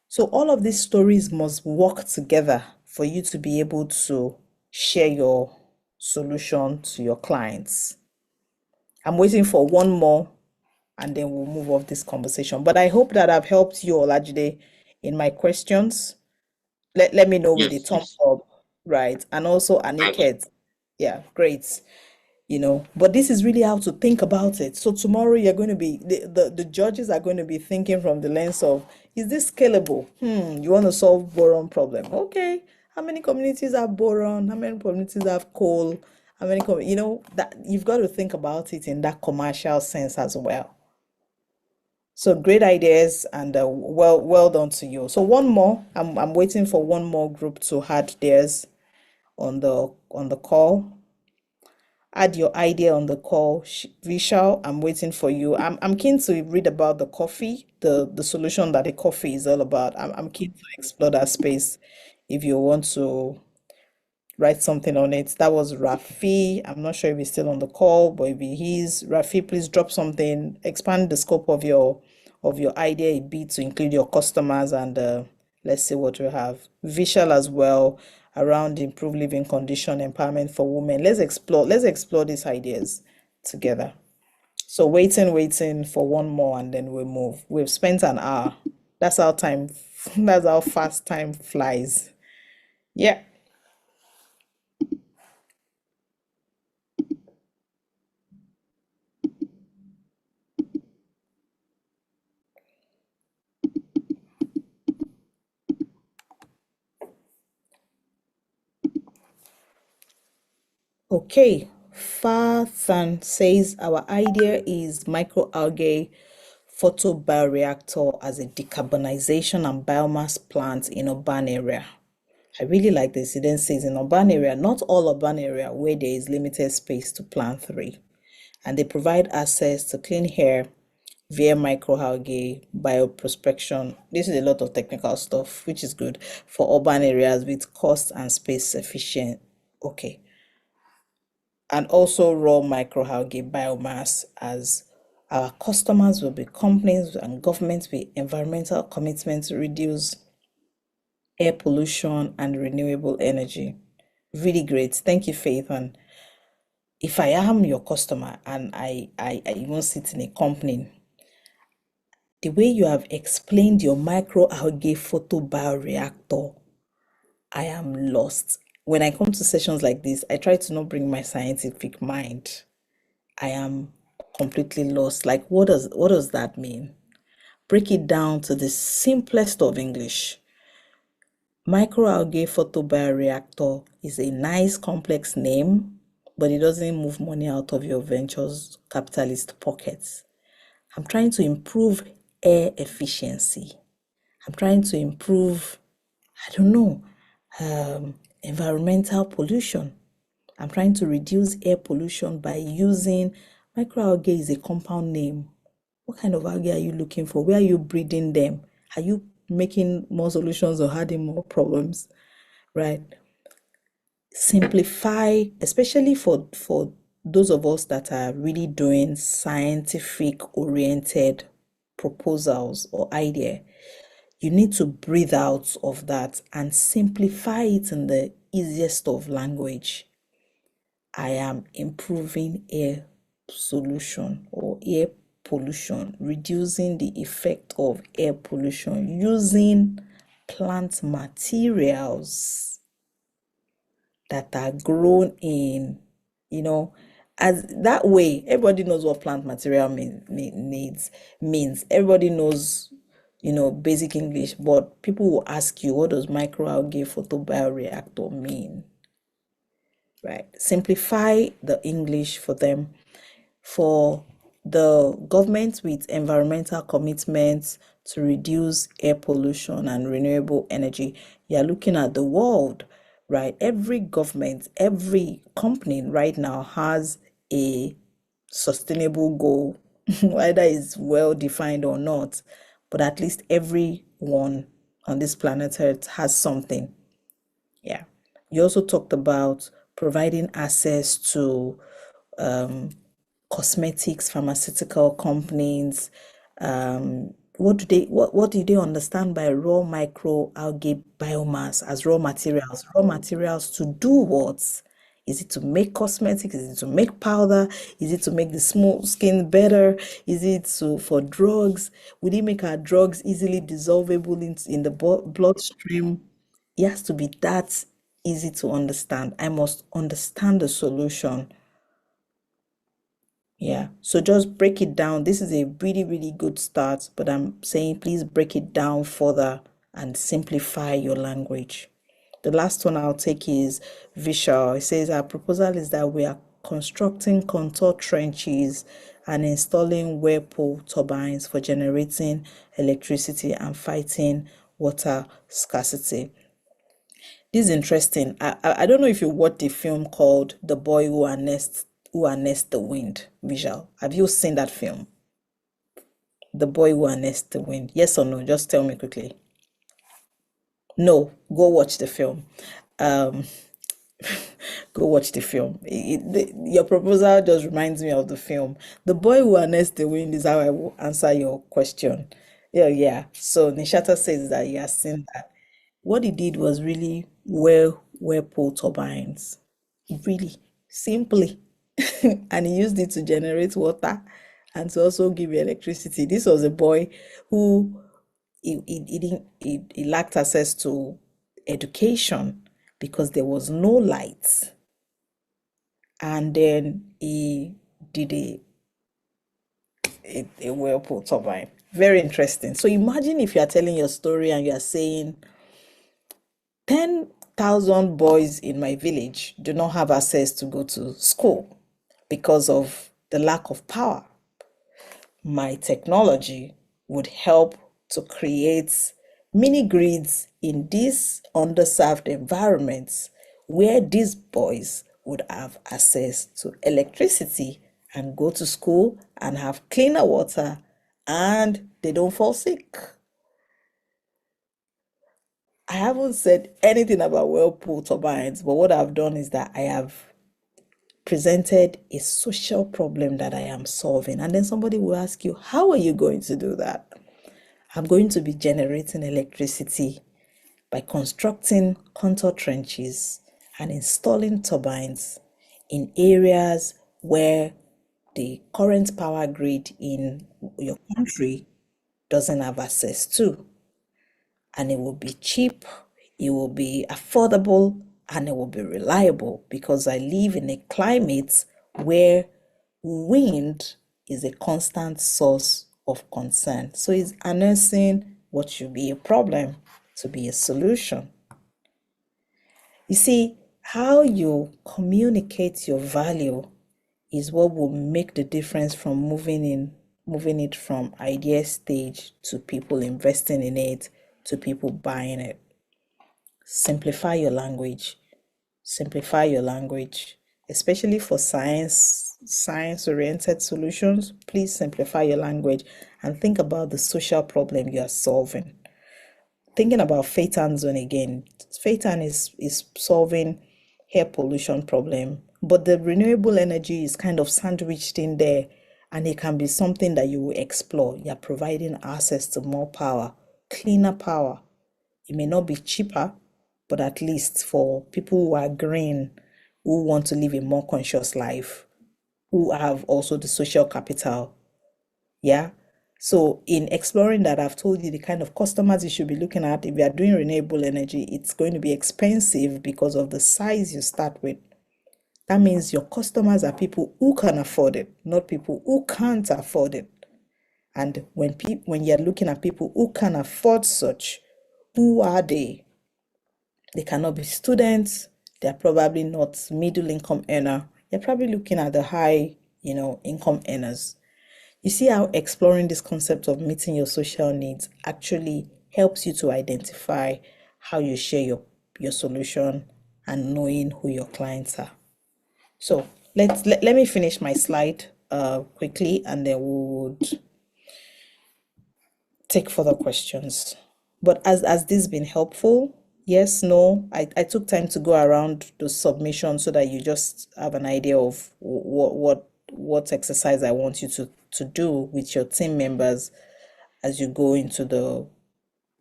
Speaker 2: So all of these stories must work together for you to be able to share your solution to your clients. I'm waiting for one more, and then we'll move off this conversation. But I hope that I've helped you, Olajide, in my questions. Let me know with the
Speaker 4: Yes,
Speaker 2: thumbs
Speaker 4: yes.
Speaker 2: up, right? And also Aniket. Yeah, great. But this is really how to think about it. So tomorrow you're going to be the judges are going to be thinking from the lens of, is this scalable? You want to solve boron problem. Okay. How many communities have boron? How many communities have coal? How many that you've got to think about it in that commercial sense as well. So great ideas, and well done to you. So one more, I'm waiting for one more group to add theirs on the call. add your idea on the call. Vishal, I'm waiting for you. I'm keen to read about the coffee, the solution that the coffee is all about. I'm keen to explore that space if you want to write something on it. That was Rafi. I'm not sure if he's still on the call, but if he is, Rafi, please drop something, expand the scope of your idea a bit to include your customers, and let's see what we have. Visual as well around improved living condition, empowerment for women. Let's explore these ideas together. So waiting for one more and then we'll move. We've spent an hour. That's how time that's how fast time flies. Yeah. Okay, Fathan says our idea is microalgae photobioreactor as a decarbonization and biomass plant in urban area. I really like this. It then says in urban area, not all urban area where there is limited space to plant 3. And they provide access to clean air via microalgae bioprospection. This is a lot of technical stuff, which is good for urban areas with cost and space efficient. Okay. And also raw microalgae biomass, as our customers will be companies and governments with environmental commitments to reduce air pollution and renewable energy. Really great. Thank you, Faith. And if I am your customer and I even sit in a company, the way you have explained your microalgae photobioreactor, I am lost. When I come to sessions like this, I try to not bring my scientific mind. I am completely lost. Like, what does that mean? Break it down to the simplest of English. Microalgae photobioreactor is a nice complex name, but it doesn't move money out of your venture's capitalist pockets. I'm trying to improve air efficiency. I'm trying to improve, I don't know, environmental pollution. I'm trying to reduce air pollution by using microalgae is a compound name. What kind of algae are you looking for? Where are you breeding them? Are you making more solutions or adding more problems? Right? Simplify, especially for those of us that are really doing scientific oriented proposals or idea. You need to breathe out of that and simplify it in the easiest of language. I am improving air solution or air pollution, reducing the effect of air pollution using plant materials that are grown in, as that way, everybody knows what plant material means. Everybody knows, basic English, but people will ask you, what does microalgae photobioreactor mean? Right? Simplify the English for them. For the government with environmental commitments to reduce air pollution and renewable energy, you're looking at the world, right? Every government, every company right now has a sustainable goal, whether it's well defined or not, but at least everyone on this planet Earth has something. Yeah. You also talked about providing access to cosmetics, pharmaceutical companies. What do they understand by raw microalgae biomass as raw materials? Raw materials to do what? Is it to make cosmetics? Is it to make powder? Is it to make the smooth skin better? Is it for drugs? Would it make our drugs easily dissolvable in the bloodstream? It has to be that easy to understand. I must understand the solution. Yeah, so just break it down. This is a really, really good start, but I'm saying please break it down further and simplify your language. The last one I'll take is visual. It says our proposal is that we are constructing contour trenches and installing whirlpool turbines for generating electricity and fighting water scarcity. This is interesting. I don't know if you watched the film called The Boy Who Harnessed Who Harnessed the Wind visual. Have you seen that film? The Boy Who Harnessed the Wind. Yes or no? Just tell me quickly. No, go watch the film. Um, go watch the film. Your proposal just reminds me of the film. The Boy Who Harnessed the Wind is how I will answer your question. Yeah. So Nishata says that he has seen that. What he did was really whirlpool turbines. Really simply. And he used it to generate water and to also give you electricity. This was a boy who he lacked access to education because there was no light. And then he did a whirlpool turbine. Very interesting. So imagine if you are telling your story and you are saying 10,000 boys in my village do not have access to go to school because of the lack of power. My technology would help to create mini grids in these underserved environments where these boys would have access to electricity and go to school and have cleaner water and they don't fall sick. I haven't said anything about whirlpool turbines, but what I've done is that I have presented a social problem that I am solving. And then somebody will ask you, how are you going to do that? I'm going to be generating electricity by constructing contour trenches and installing turbines in areas where the current power grid in your country doesn't have access to. And it will be cheap, it will be affordable, and it will be reliable because I live in a climate where wind is a constant source of concern. So it's harnessing what should be a problem to be a solution. You see, how you communicate your value is what will make the difference from moving it from idea stage to people investing in it to people buying it. Simplify your language. Simplify your language, especially for science-oriented solutions. Please simplify your language and think about the social problem you are solving. Thinking about Phaeton zone again. Phaeton is solving air pollution problem, but the renewable energy is kind of sandwiched in there, and it can be something that you will explore. You're providing access to more power, cleaner power. It may not be cheaper, but at least for people who are green, who want to live a more conscious life, who have also the social capital. Yeah. So in exploring that, I've told you the kind of customers you should be looking at. If you are doing renewable energy, it's going to be expensive because of the size you start with. That means your customers are people who can afford it, not people who can't afford it. And when you're looking at people who can afford such, who are they? They cannot be students. They're probably not middle income earner. You're probably looking at the high, income earners. You see how exploring this concept of meeting your social needs actually helps you to identify how you share your solution and knowing who your clients are. So let me finish my slide quickly, and then we would take further questions. But has this been helpful? Yes, no. I took time to go around the submission so that you just have an idea of what exercise I want you to do with your team members as you go into the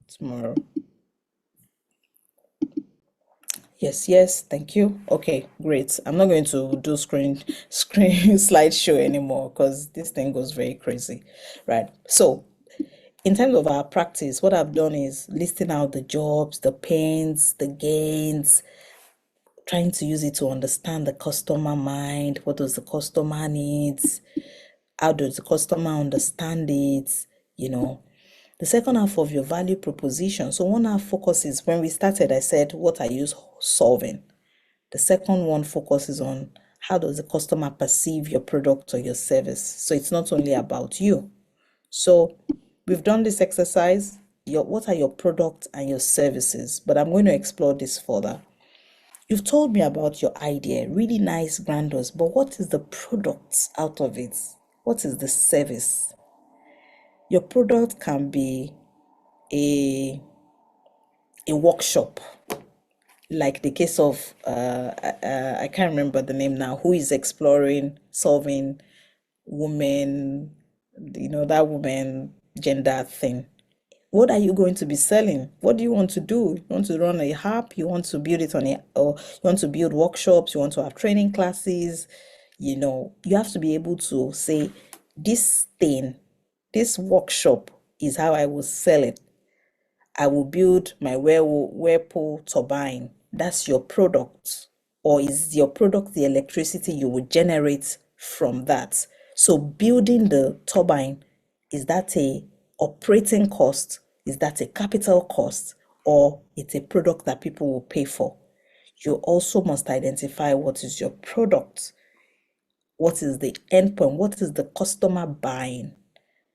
Speaker 2: tomorrow. Yes, thank you. Okay, great. I'm not going to do screen slideshow anymore because this thing goes very crazy, right? So in terms of our practice, what I've done is listing out the jobs, the pains, the gains, trying to use it to understand the customer mind. What does the customer needs? How does the customer understand it? The second half of your value proposition. So one half focuses, when we started, I said, what are you solving? The second one focuses on how does the customer perceive your product or your service. So it's not only about you. So we've done this exercise. What are your products and your services? But I'm going to explore this further. You've told me about your idea, really nice, grandiose, but what is the product out of it? What is the service? Your product can be a workshop, like the case of I can't remember the name now, who is exploring solving women, that woman gender thing. What are you going to be selling? What do you want to do? You want to run a app? You want to build it or you want to build workshops? You want to have training classes? You have to be able to say, this thing, this workshop is how I will sell it. I will build my Whirlpool turbine. That's your product. Or is your product the electricity you will generate from that? So building the turbine, is that a operating cost? Is that a capital cost? Or it's a product that people will pay for? You also must identify what is your product. What is the endpoint? What is the customer buying?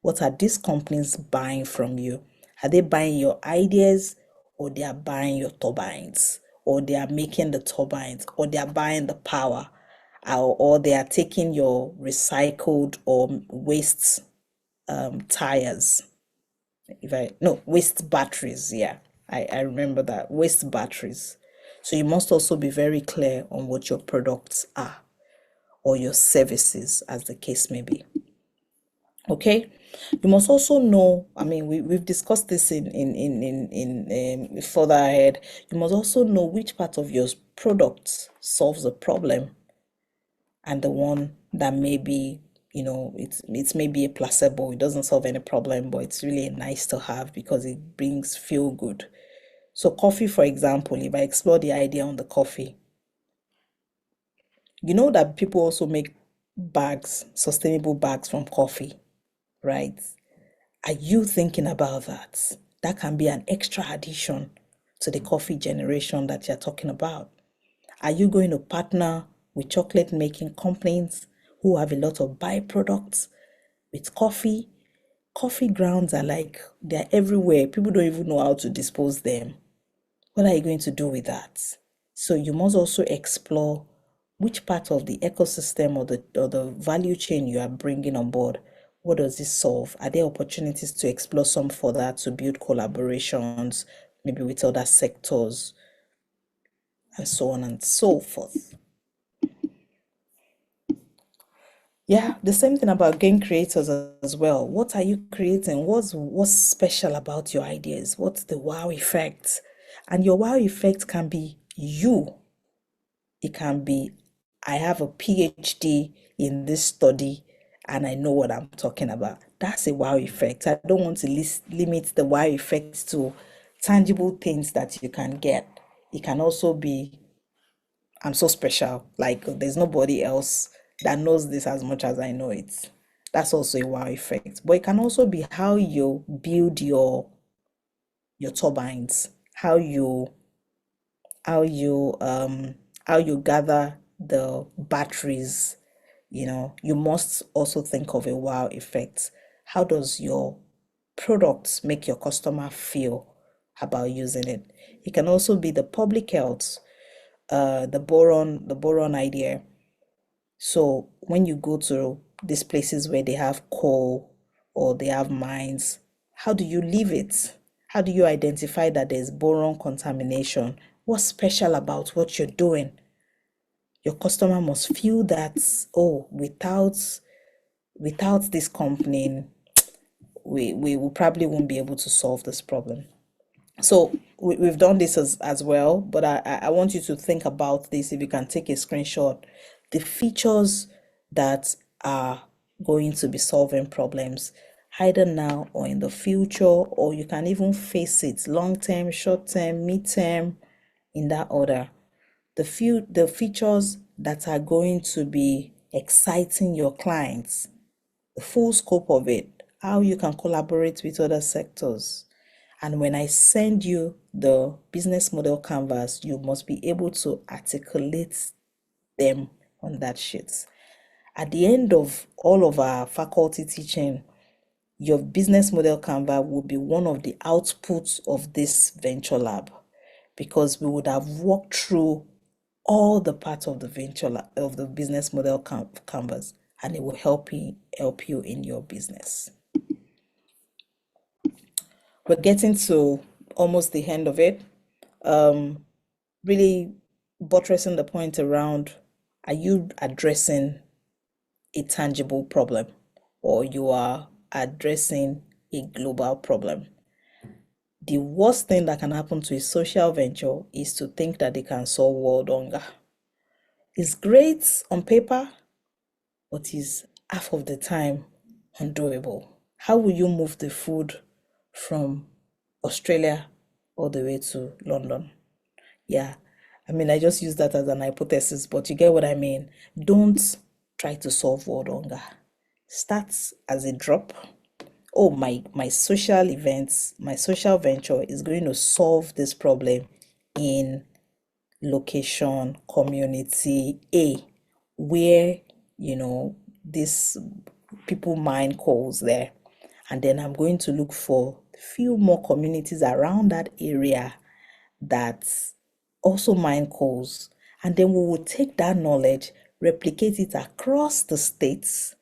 Speaker 2: What are these companies buying from you? Are they buying your ideas, or they are buying your turbines, or they are making the turbines, or they are buying the power, or they are taking your recycled or waste tires? Waste batteries. Yeah, I remember that, waste batteries. So you must also be very clear on what your products are, or your services, as the case may be. Okay, you must also know, we've discussed this in further ahead. You must also know which part of your product solves a problem, and the one that maybe, it's maybe a placebo. It doesn't solve any problem, but it's really nice to have because it brings feel good. So coffee, for example, if I explore the idea on the coffee, you know that people also make bags, sustainable bags from coffee, right? Are you thinking about that? That can be an extra addition to the coffee generation that you're talking about. Are you going to partner with chocolate making companies who have a lot of byproducts with coffee? Coffee grounds they're everywhere. People don't even know how to dispose them. What are you going to do with that? So you must also explore which part of the ecosystem or the value chain you are bringing on board. What does this solve? Are there opportunities to explore some further, to build collaborations, maybe with other sectors, and so on and so forth? Yeah, the same thing about game creators as well. What are you creating? What's special about your ideas? What's the wow effect? And your wow effect can be you. It can be, I have a PhD in this study and I know what I'm talking about. That's a wow effect. I don't want to limit the wow effects to tangible things that you can get. It can also be, I'm so special. Like there's nobody else that knows this as much as I know it. That's also a wow effect. But it can also be how you build your turbines, how you gather the batteries. You must also think of a wow effect. How does your products make your customer feel about using it? It can also be the public health, the boron idea. So when you go to these places where they have coal or they have mines, how do you leave it? How do you identify that there's boron contamination? What's special about what you're doing? Your customer must feel that, oh, without this company, we probably won't be able to solve this problem. So we've done this as well, but I want you to think about this. If you can take a screenshot, the features that are going to be solving problems either now or in the future, or you can even face it long term, short term, mid term, in that order. The features that are going to be exciting your clients, the full scope of it, how you can collaborate with other sectors. And when I send you the business model canvas, you must be able to articulate them on that sheet. At the end of all of our faculty teaching, your business model canvas will be one of the outputs of this venture lab, because we would have walked through all the parts of the of the business model canvas, and it will help you in your business. We're getting to almost the end of it. Really buttressing the point around, are you addressing a tangible problem, or you are addressing a global problem? The worst thing that can happen to a social venture is to think that they can solve world hunger. It's great on paper, but is half of the time undoable. How will you move the food from Australia all the way to London? Yeah, I mean, I just use that as an hypothesis, but you get what I mean. Don't try to solve world hunger. Start as a drop. Oh, my social events, my social venture is going to solve this problem in location community A, where this people mine coals there, and then I'm going to look for few more communities around that area that also mine coals, and then we will take that knowledge, replicate it across the states,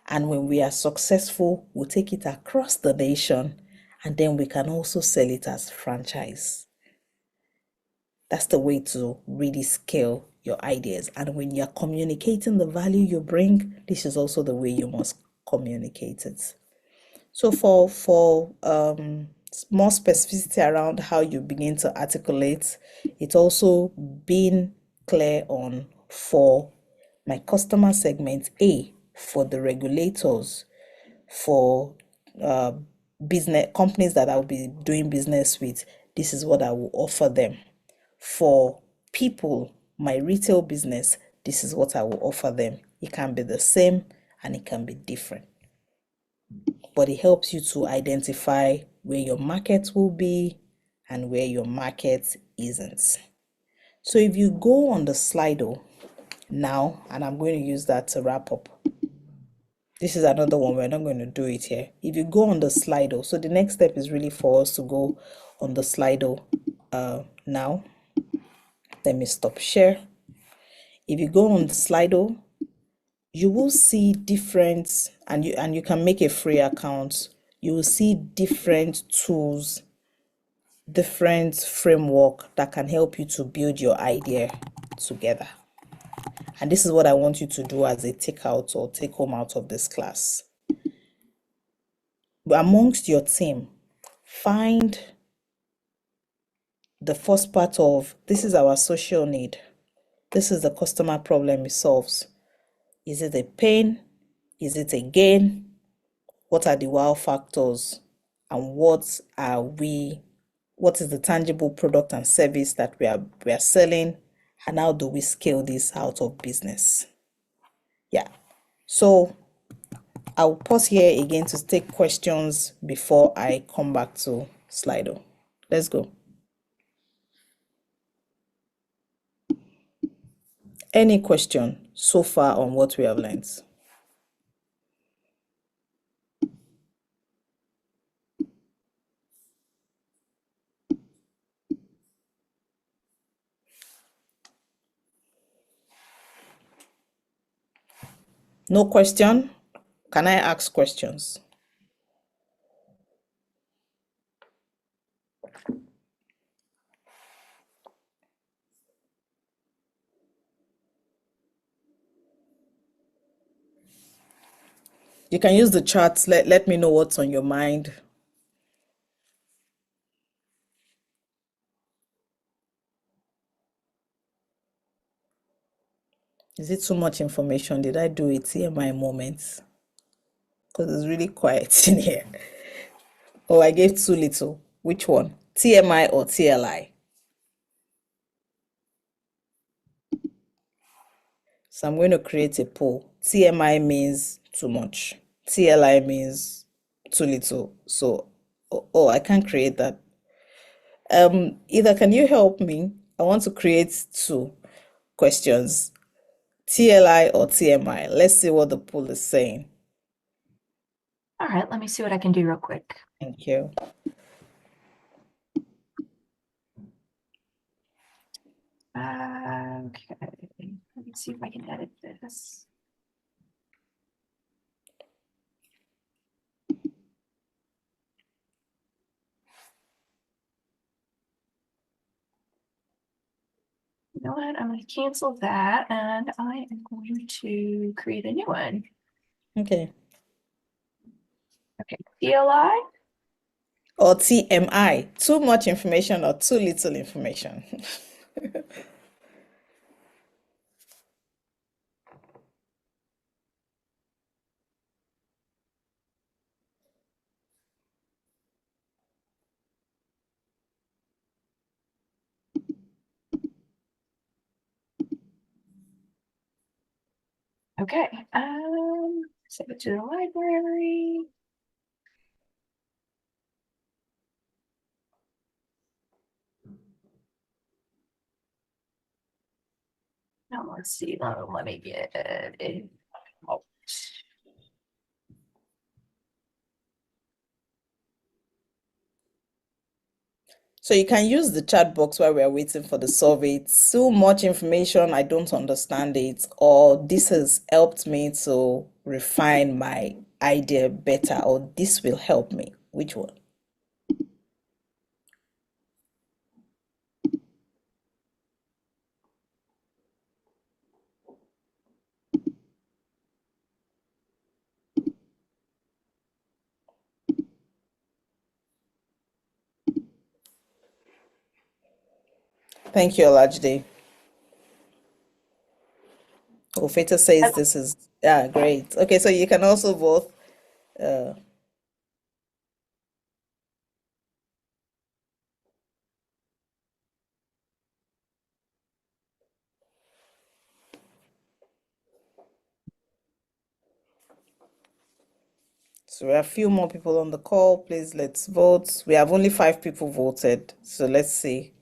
Speaker 2: and when we are successful, we'll take it across the nation, and then we can also sell it as franchise. That's the way to really scale your ideas. And when you're communicating the value you bring, this is also the way you must communicate it. So for more specificity around how you begin to articulate, it's also being clear on, for my customer segment A, for the regulators, for business companies that I'll be doing business with, this is what I will offer them. For people, my retail business, this is what I will offer them. It can be the same and it can be different, but it helps you to identify where your market will be and where your market isn't. So if you go on the Slido now, and I'm going to use that to wrap up. This is another one, we're not going to do it here. If you go on the Slido, so the next step is really for us to go on the Slido now. Let me stop share. If you go on the Slido, you will see different, and you can make a free account. You will see different tools, different framework that can help you to build your idea together. And this is what I want you to do as a take out or take home out of this class. Amongst your team, find the first part of, this is our social need. This is the customer problem it solves. Is it a pain? Is it a gain? What are the wow factors? And what is the tangible product and service that we are selling? And how do we scale this out of business? Yeah. So I'll pause here again to take questions before I come back to Slido. Let's go. Any question so far on what we have learned? No question? Can I ask questions? You can use the charts. Let me know what's on your mind. Is it too much information? Did I do a TMI moment? Because it's really quiet in here. Oh, I gave too little. Which one? TMI or TLI? So I'm going to create a poll. TMI means too much. TLI means too little. So, I can't create that. Either can you help me? I want to create two questions. TLI or TMI? Let's see what the poll is saying.
Speaker 3: All right, let me see what I can do real quick.
Speaker 2: Thank you.
Speaker 3: Okay. Let me see if I can edit this. You know what? I'm going to cancel that and I am going to create a new one.
Speaker 2: Okay.
Speaker 3: Okay, TLI.
Speaker 2: Or TMI, too much information or too little information.
Speaker 3: Okay, save it to the library. Now let's see, let me get it out.
Speaker 2: So you can use the chat box while we're waiting for the survey. Too much information, I don't understand it, or this has helped me to refine my idea better, or this will help me. Which one? Thank you, Olajide. Ofeta says this is, yeah, great. Okay, so you can also vote. So we have a few more people on the call. Please, let's vote. We have only 5 people voted. So let's see.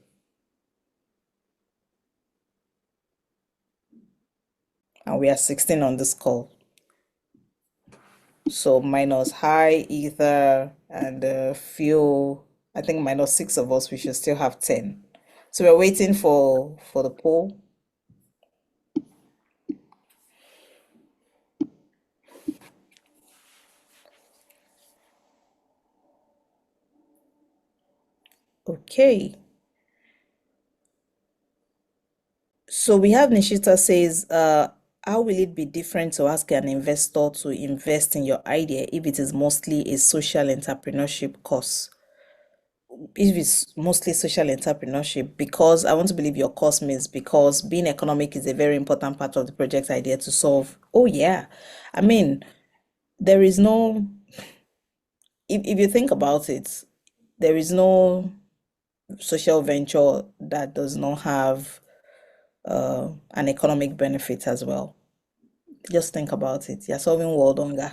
Speaker 2: And we are 16 on this call. So minus high, ether, and a few, I think minus 6 of us, we should still have 10. So we're waiting for the poll. Okay. So we have Nishita says, how will it be different to ask an investor to invest in your idea if it is mostly a social entrepreneurship course? If it's mostly social entrepreneurship, because I want to believe your course means because being economic is a very important part of the project idea to solve. Oh yeah. I mean, there is no, if you think about it, there is no social venture that does not have an economic benefit as well. Just think about it. You're solving world hunger.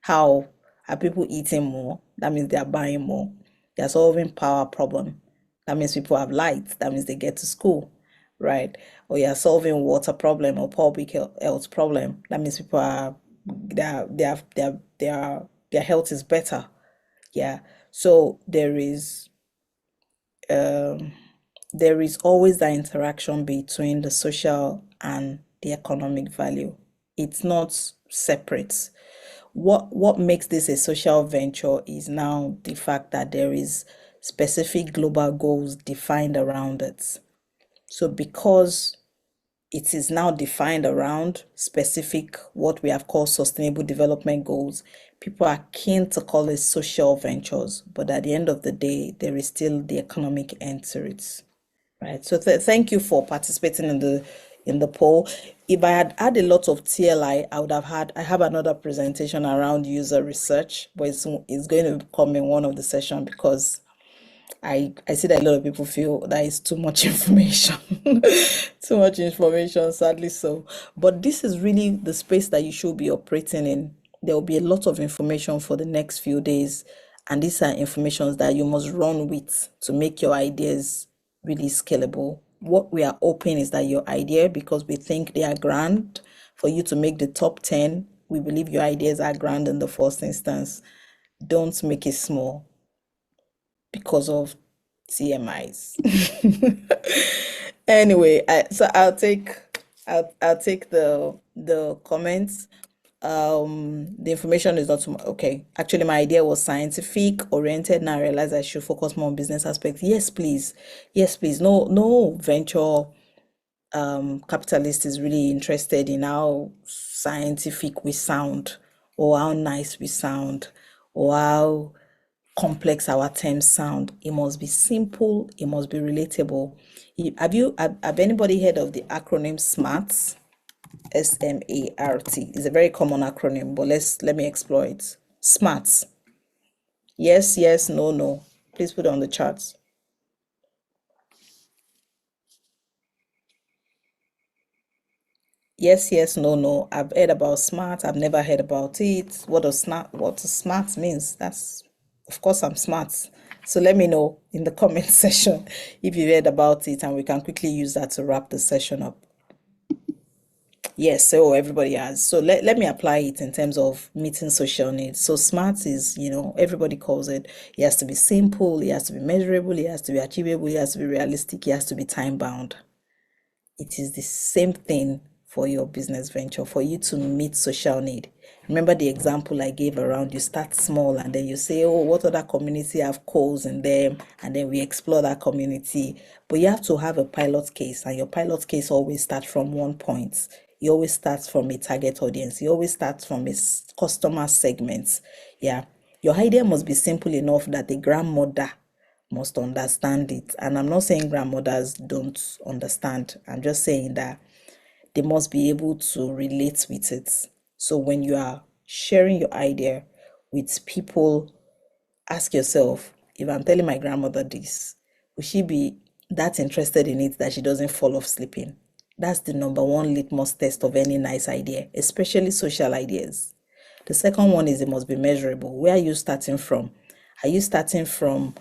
Speaker 2: How are people eating more? That means they are buying more. You're solving power problem. That means people have light. That means they get to school, right? Or you're solving water problem or public health problem. That means people are their health is better. Yeah. So there is always that interaction between the social and the economic value. It's not separate. What makes this a social venture is now the fact that there is specific global goals defined around it. So because it is now defined around specific what we have called sustainable development goals, people are keen to call it social ventures, but at the end of the day, there is still the economic end to it. Right. So thank you for participating in the poll. If I had a lot of TLI, I have another presentation around user research, but it's going to come in one of the session because I see that a lot of people feel that is too much information. Too much information, sadly so. But this is really the space that you should be operating in. There will be a lot of information for the next few days, and these are informations that you must run with to make your ideas really scalable. What we are hoping is that your idea, because we think they are grand, for you to make the top 10, we believe your ideas are grand in the first instance. Don't make it small because of TMIs. Anyway, so I'll take I'll take the comments. The information is not too much. Okay. Actually, my idea was scientific oriented. Now I realize I should focus more on business aspects. Yes, please. Yes, please. No venture capitalist is really interested in how scientific we sound, or how nice we sound, or how complex our terms sound. It must be simple, it must be relatable. Have anybody heard of the acronym SMART? SMART is a very common acronym, but let me explore it. SMART. Yes, yes, no, no. Please put it on the charts. Yes, yes, no, no. I've heard about smart. I've never heard about it. What does smart means? That's, of course, I'm smart. So let me know in the comment section if you heard about it, and we can quickly use that to wrap the session up. Yes, so everybody has. So let me apply it in terms of meeting social needs. So smart is, everybody calls it. It has to be simple, it has to be measurable, it has to be achievable, it has to be realistic, it has to be time bound. It is the same thing for your business venture, for you to meet social need. Remember the example I gave around, you start small and then you say, oh, what other community have calls in them? And then we explore that community. But you have to have a pilot case, and your pilot case always starts from one point. It always starts from a target audience. It always starts from a customer segment. Yeah. Your idea must be simple enough that the grandmother must understand it. And I'm not saying grandmothers don't understand. I'm just saying that they must be able to relate with it. So when you are sharing your idea with people, ask yourself, if I'm telling my grandmother this, will she be that interested in it that she doesn't fall off sleeping? That's the number one litmus test of any nice idea, especially social ideas. The second one is it must be measurable. Where are you starting from? Are you starting from,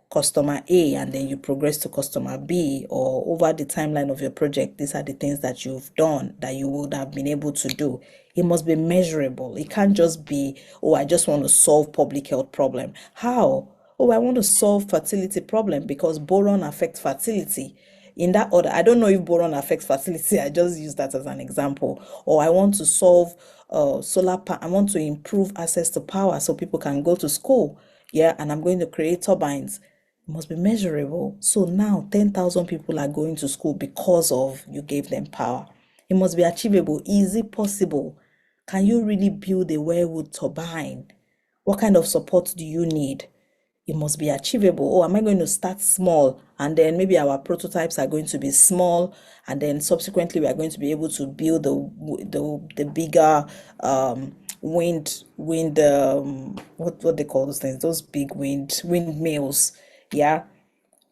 Speaker 2: customer A, and then you progress to customer B, or over the timeline of your project, these are the things that you've done that you would have been able to do? It must be measurable. It can't just be, oh, I just want to solve public health problem. How? Oh, I want to solve fertility problem because boron affects fertility. In that order, I don't know if boron affects fertility. I just use that as an example. Or I want to solve I want to improve access to power so people can go to school. Yeah, and I'm going to create turbines. It must be measurable. So now 10,000 people are going to school because of you gave them power. It must be achievable. Is it possible? Can you really build a werewood turbine? What kind of support do you need? It must be achievable. Oh, am I going to start small? And then maybe our prototypes are going to be small, and then subsequently we are going to be able to build the bigger wind what they call those things, those big windmills. Yeah,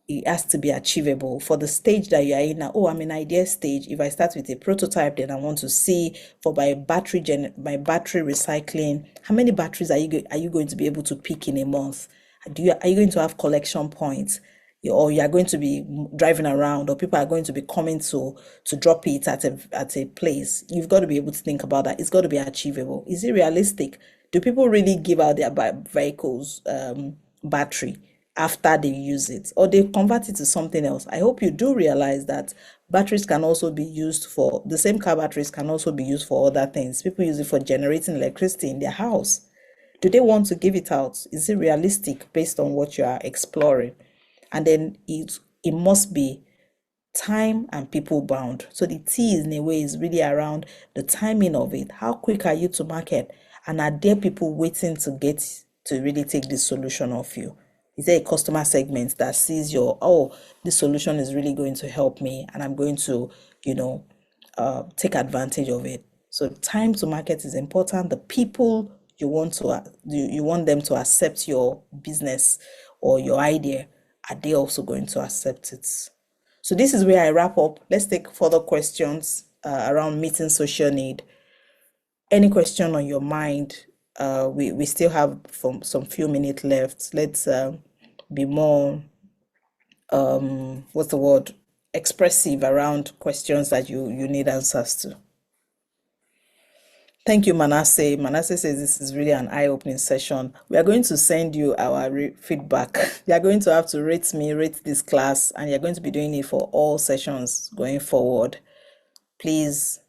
Speaker 2: it has to be achievable for the stage that you are in now. Oh, I'm in idea stage. If I start with a prototype, then I want to see for my battery recycling, how many batteries are you going to be able to pick in a month? Are you going to have collection points? Or you are going to be driving around, or people are going to be coming to drop it at a place? You've got to be able to think about that. It's got to be achievable. Is it realistic? Do people really give out their vehicles battery after they use it, or they convert it to something else? I hope you do realize that batteries can also be used for the same car batteries can also be used for other things. People use it for generating electricity in their house. Do they want to give it out? Is it realistic based on what you are exploring? And then it must be time and people bound. So the T in a way is really around the timing of it. How quick are you to market? And are there people waiting to get to really take this solution off you? Is there a customer segment that sees this solution is really going to help me, and I'm going to, take advantage of it? So time to market is important. The people you want them to accept your business or your idea, are they also going to accept it? So this is where I wrap up. Let's take further questions around meeting social need. Any question on your mind? We still have some few minutes left. Let's be more what's the word, expressive around questions that you need answers to. Thank you, Manasseh. Manasseh says this is really an eye-opening session. We are going to send you our feedback. You are going to have to rate this class, and you're going to be doing it for all sessions going forward. please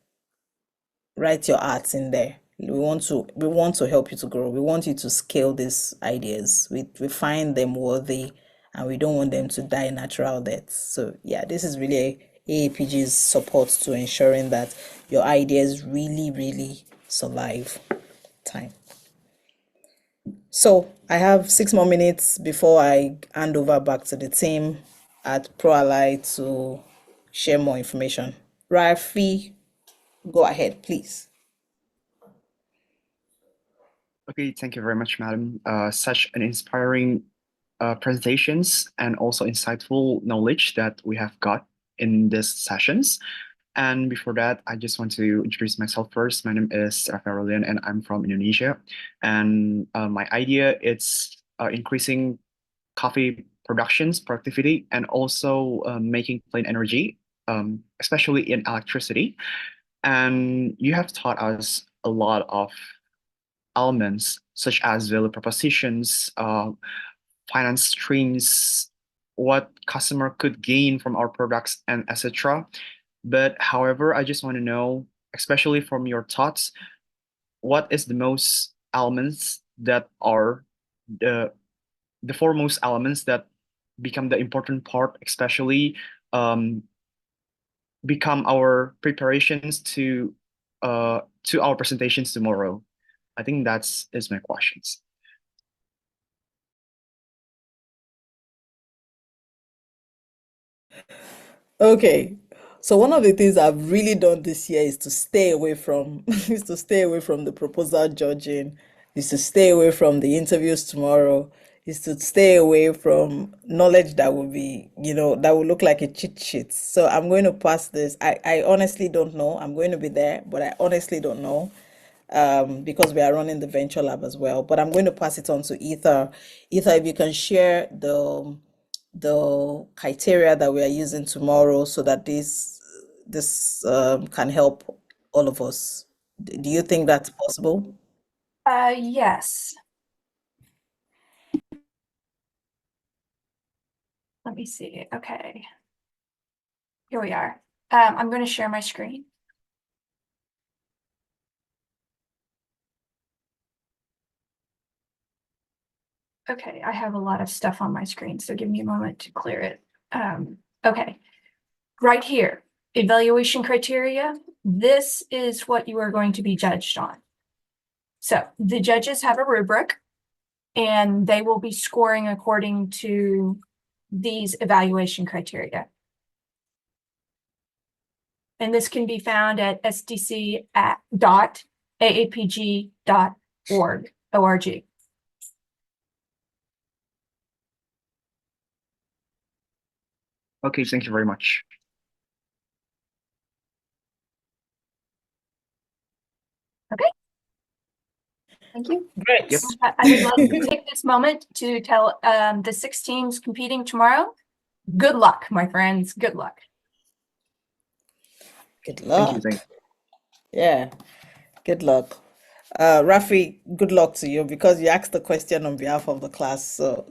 Speaker 2: write your arts in there. We want to help you to grow. We want you to scale these ideas. We find them worthy, and we don't want them to die natural deaths. So yeah, this is really AAPG's support to ensuring that your ideas really survive time. So I have 6 more minutes before I hand over back to the team at ProAlly to share more information. Rafi, go ahead, please.
Speaker 7: Okay, thank you very much, madam. Such an inspiring presentations and also insightful knowledge that we have got in these sessions. And before that, I just want to introduce myself first. My name is Rafael and I'm from Indonesia. And my idea is increasing coffee productions, productivity, and also making clean energy, especially in electricity. And you have taught us a lot of elements such as value propositions, finance streams, what customer could gain from our products, and etc. But however, I just want to know, especially from your thoughts, what is the most elements that are the foremost elements that become the important part, especially become our preparations to our presentations tomorrow. I think that's is my questions.
Speaker 2: Okay. So one of the things I've really done this year is to stay away from is to stay away from the proposal judging, is to stay away from the interviews tomorrow, is to stay away from knowledge that will be, that will look like a cheat sheet. So I'm going to pass this. I honestly don't know. I'm going to be there, but I honestly don't know. Because we are running the venture lab as well. But I'm going to pass it on to Ether. Ether, if you can share the criteria that we are using tomorrow so that this can help all of us. Do you think that's possible?
Speaker 3: Yes. Let me see. Okay. Here we are. I'm going to share my screen. Okay, I have a lot of stuff on my screen, so give me a moment to clear it. Okay, right here, evaluation criteria. This is what you are going to be judged on. So the judges have a rubric, and they will be scoring according to these evaluation criteria. And this can be found at sdc.aapg.org.
Speaker 7: Okay, thank you very much.
Speaker 3: Okay. Thank you.
Speaker 2: Great.
Speaker 7: Yep.
Speaker 3: I would love to take this moment to tell the 6 teams competing tomorrow, good luck, my friends. Good luck.
Speaker 2: Good
Speaker 7: Thank
Speaker 2: luck.
Speaker 7: you. Thank you.
Speaker 2: Yeah, good luck. Rafi, good luck to you because you asked the question on behalf of the class. So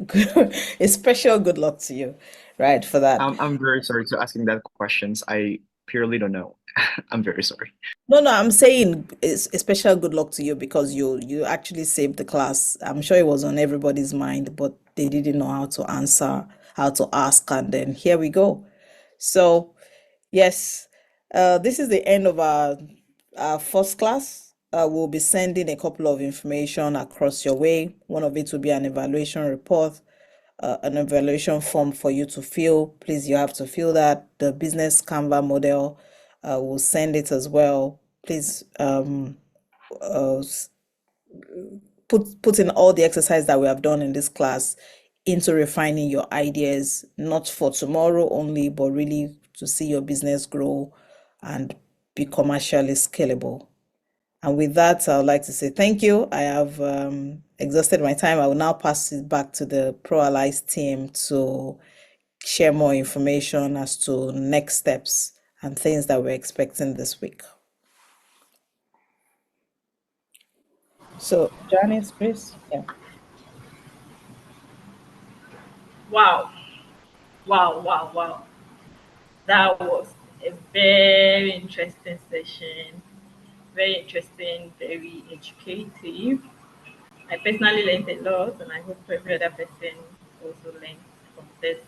Speaker 2: a special good luck to you, right, for that.
Speaker 7: I'm very sorry to asking that questions. I purely don't know. I'm very sorry.
Speaker 2: No, I'm saying it's a special good luck to you because you actually saved the class. I'm sure it was on everybody's mind, but they didn't know how to answer, how to ask, and then here we go. So, yes, this is the end of our first class. We'll be sending a couple of information across your way. One of it will be an evaluation report, an evaluation form for you to fill. Please, you have to fill that. The business Canva model, we'll send it as well. Please put in all the exercise that we have done in this class into refining your ideas, not for tomorrow only, but really to see your business grow and be commercially scalable. And with that, I would like to say thank you. I have exhausted my time. I will now pass it back to the ProAllies team to share more information as to next steps and things that we're expecting this week. So, Janice, please. Yeah.
Speaker 1: Wow. Wow. That was a very interesting session, very interesting, very educative. I personally learned a lot, and I hope every other person also learned from this.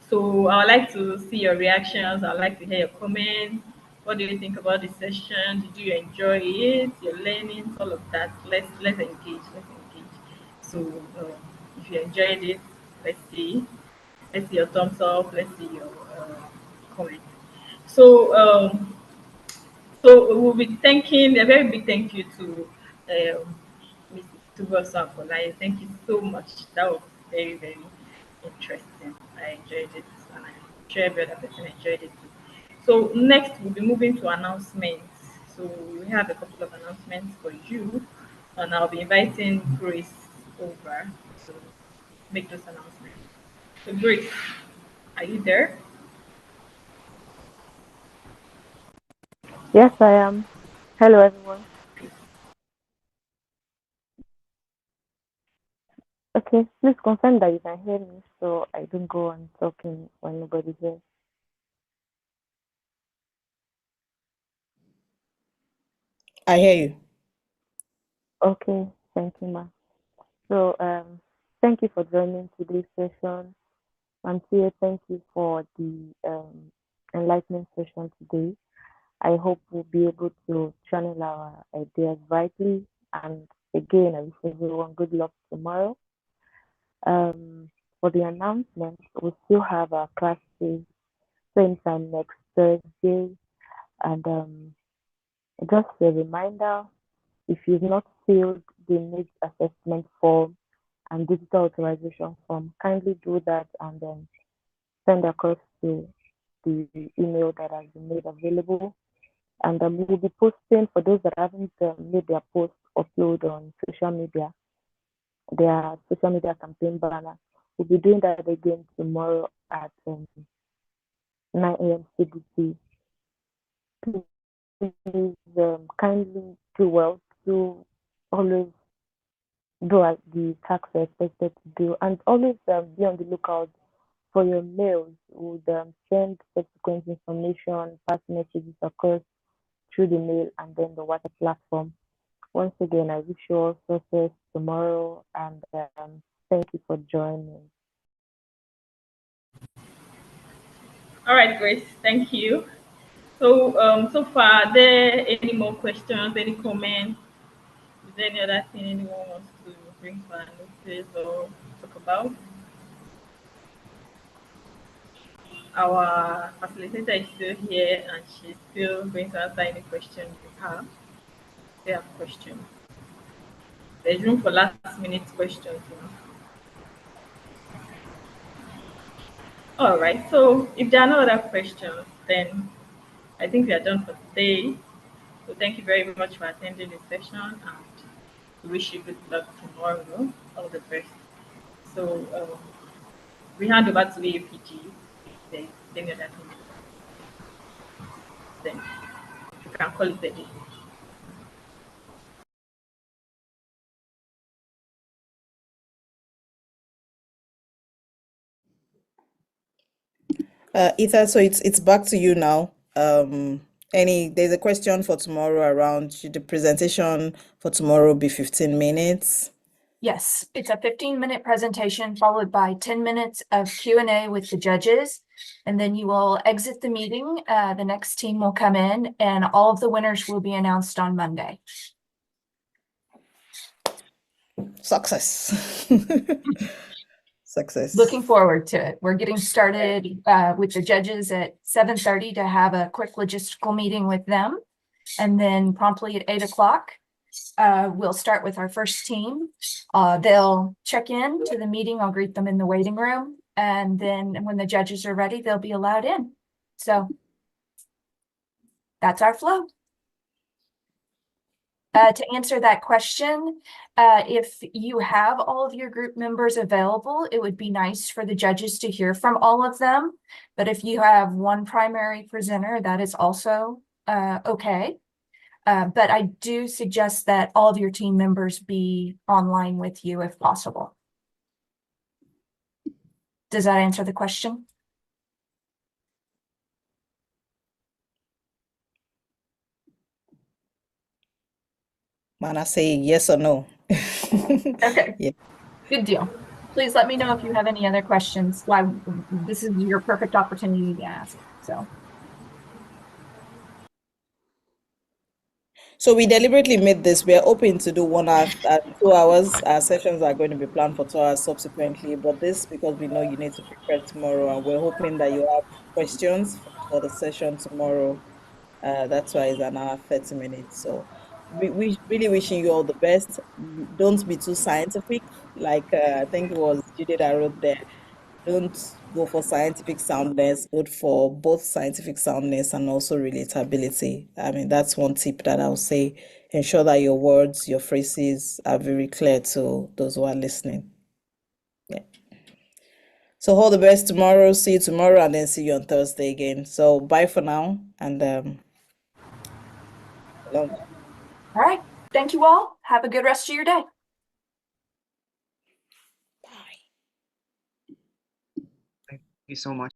Speaker 1: So I would like to see your reactions. I'd like to hear your comments. What do you think about the session? Did you enjoy it? Your learnings, all of that. Let's engage. Let's engage. So if you enjoyed it, let's see. Let's see your thumbs up. Let's see your comment. So so we'll be thanking a very big thank you to Ms. Tubosa for life. Thank you so much. That was very, very interesting. I enjoyed it, and I'm sure every other person enjoyed it too. So next we'll be moving to announcements. So we have a couple of announcements for you, and I'll be inviting Grace over to make those announcements. So Grace, are you there?
Speaker 8: Yes, I am. Hello, everyone. Okay, please confirm that you can hear me so I don't go on talking when nobody's here.
Speaker 2: I hear you.
Speaker 8: Okay, thank you, ma. So, thank you for joining today's session. I'm here. Thank you for the enlightenment session today. I hope we'll be able to channel our ideas rightly. And again, I wish everyone good luck tomorrow. For the announcement, we still have our classes same time next Thursday. And just a reminder, if you've not filled the needs assessment form and digital authorization form, kindly do that and then send across to the email that has been made available. And we'll be posting, for those that haven't made their post upload on social media, their social media campaign banner. We'll be doing that again tomorrow at 9 a.m. CDT. Please kindly do well to always do as the tax are expected to do, and always be on the lookout for your mails. Would send subsequent information, pass messages across through the mail and then the WhatsApp platform. Once again, I wish you all success tomorrow, and thank you for joining.
Speaker 1: All right, Grace. Thank you. So, so far, are there any more questions, any comments? Is there any other thing anyone wants to bring to our notice or talk about? Our facilitator is still here and she's still going to answer any question you have. If you have questions. There's room for last minute questions. All right, so if there are no other questions, then I think we are done for today. So thank you very much for attending this session and we wish you good luck tomorrow. All the best. So we hand over to AAPG. Then any other thing. Then you can call it a day.
Speaker 2: Ethan, so it's back to you now. There's a question for tomorrow around, should the presentation for tomorrow be 15 minutes?
Speaker 3: Yes, it's a 15-minute presentation followed by 10 minutes of Q&A with the judges. And then you will exit the meeting. The next team will come in and all of the winners will be announced on Monday.
Speaker 2: Success. Success.
Speaker 3: Looking forward to it. We're getting started with the judges at 7:30 to have a quick logistical meeting with them. And then promptly at 8 o'clock, we'll start with our first team. They'll check in to the meeting. I'll greet them in the waiting room. And then when the judges are ready, they'll be allowed in. So that's our flow. To answer that question, if you have all of your group members available, it would be nice for the judges to hear from all of them. But if you have one primary presenter, that is also okay. But I do suggest that all of your team members be online with you if possible. Does that answer the question?
Speaker 2: manner say yes or no.
Speaker 3: Okay.
Speaker 2: Yeah.
Speaker 3: Good deal. Please let me know if you have any other questions. Why this is your perfect opportunity to ask.
Speaker 2: So we deliberately made this. We are open to do 1 hour, 2 hours. Our sessions are going to be planned for 2 hours subsequently. But this because we know you need to prepare tomorrow, and we're hoping that you have questions for the session tomorrow. That's why it's an hour, 30 minutes. So we really wishing you all the best. Don't be too scientific. Like I think it was Judy that wrote there. Don't go for scientific soundness, go for both scientific soundness and also relatability. I mean, that's one tip that I'll say. Ensure that your words, your phrases are very clear to those who are listening. Yeah. So all the best tomorrow. See you tomorrow and then see you on Thursday again. So bye for now and
Speaker 3: All right. Thank you all. Have a good rest of your day.
Speaker 2: bye.
Speaker 7: Thank you so much.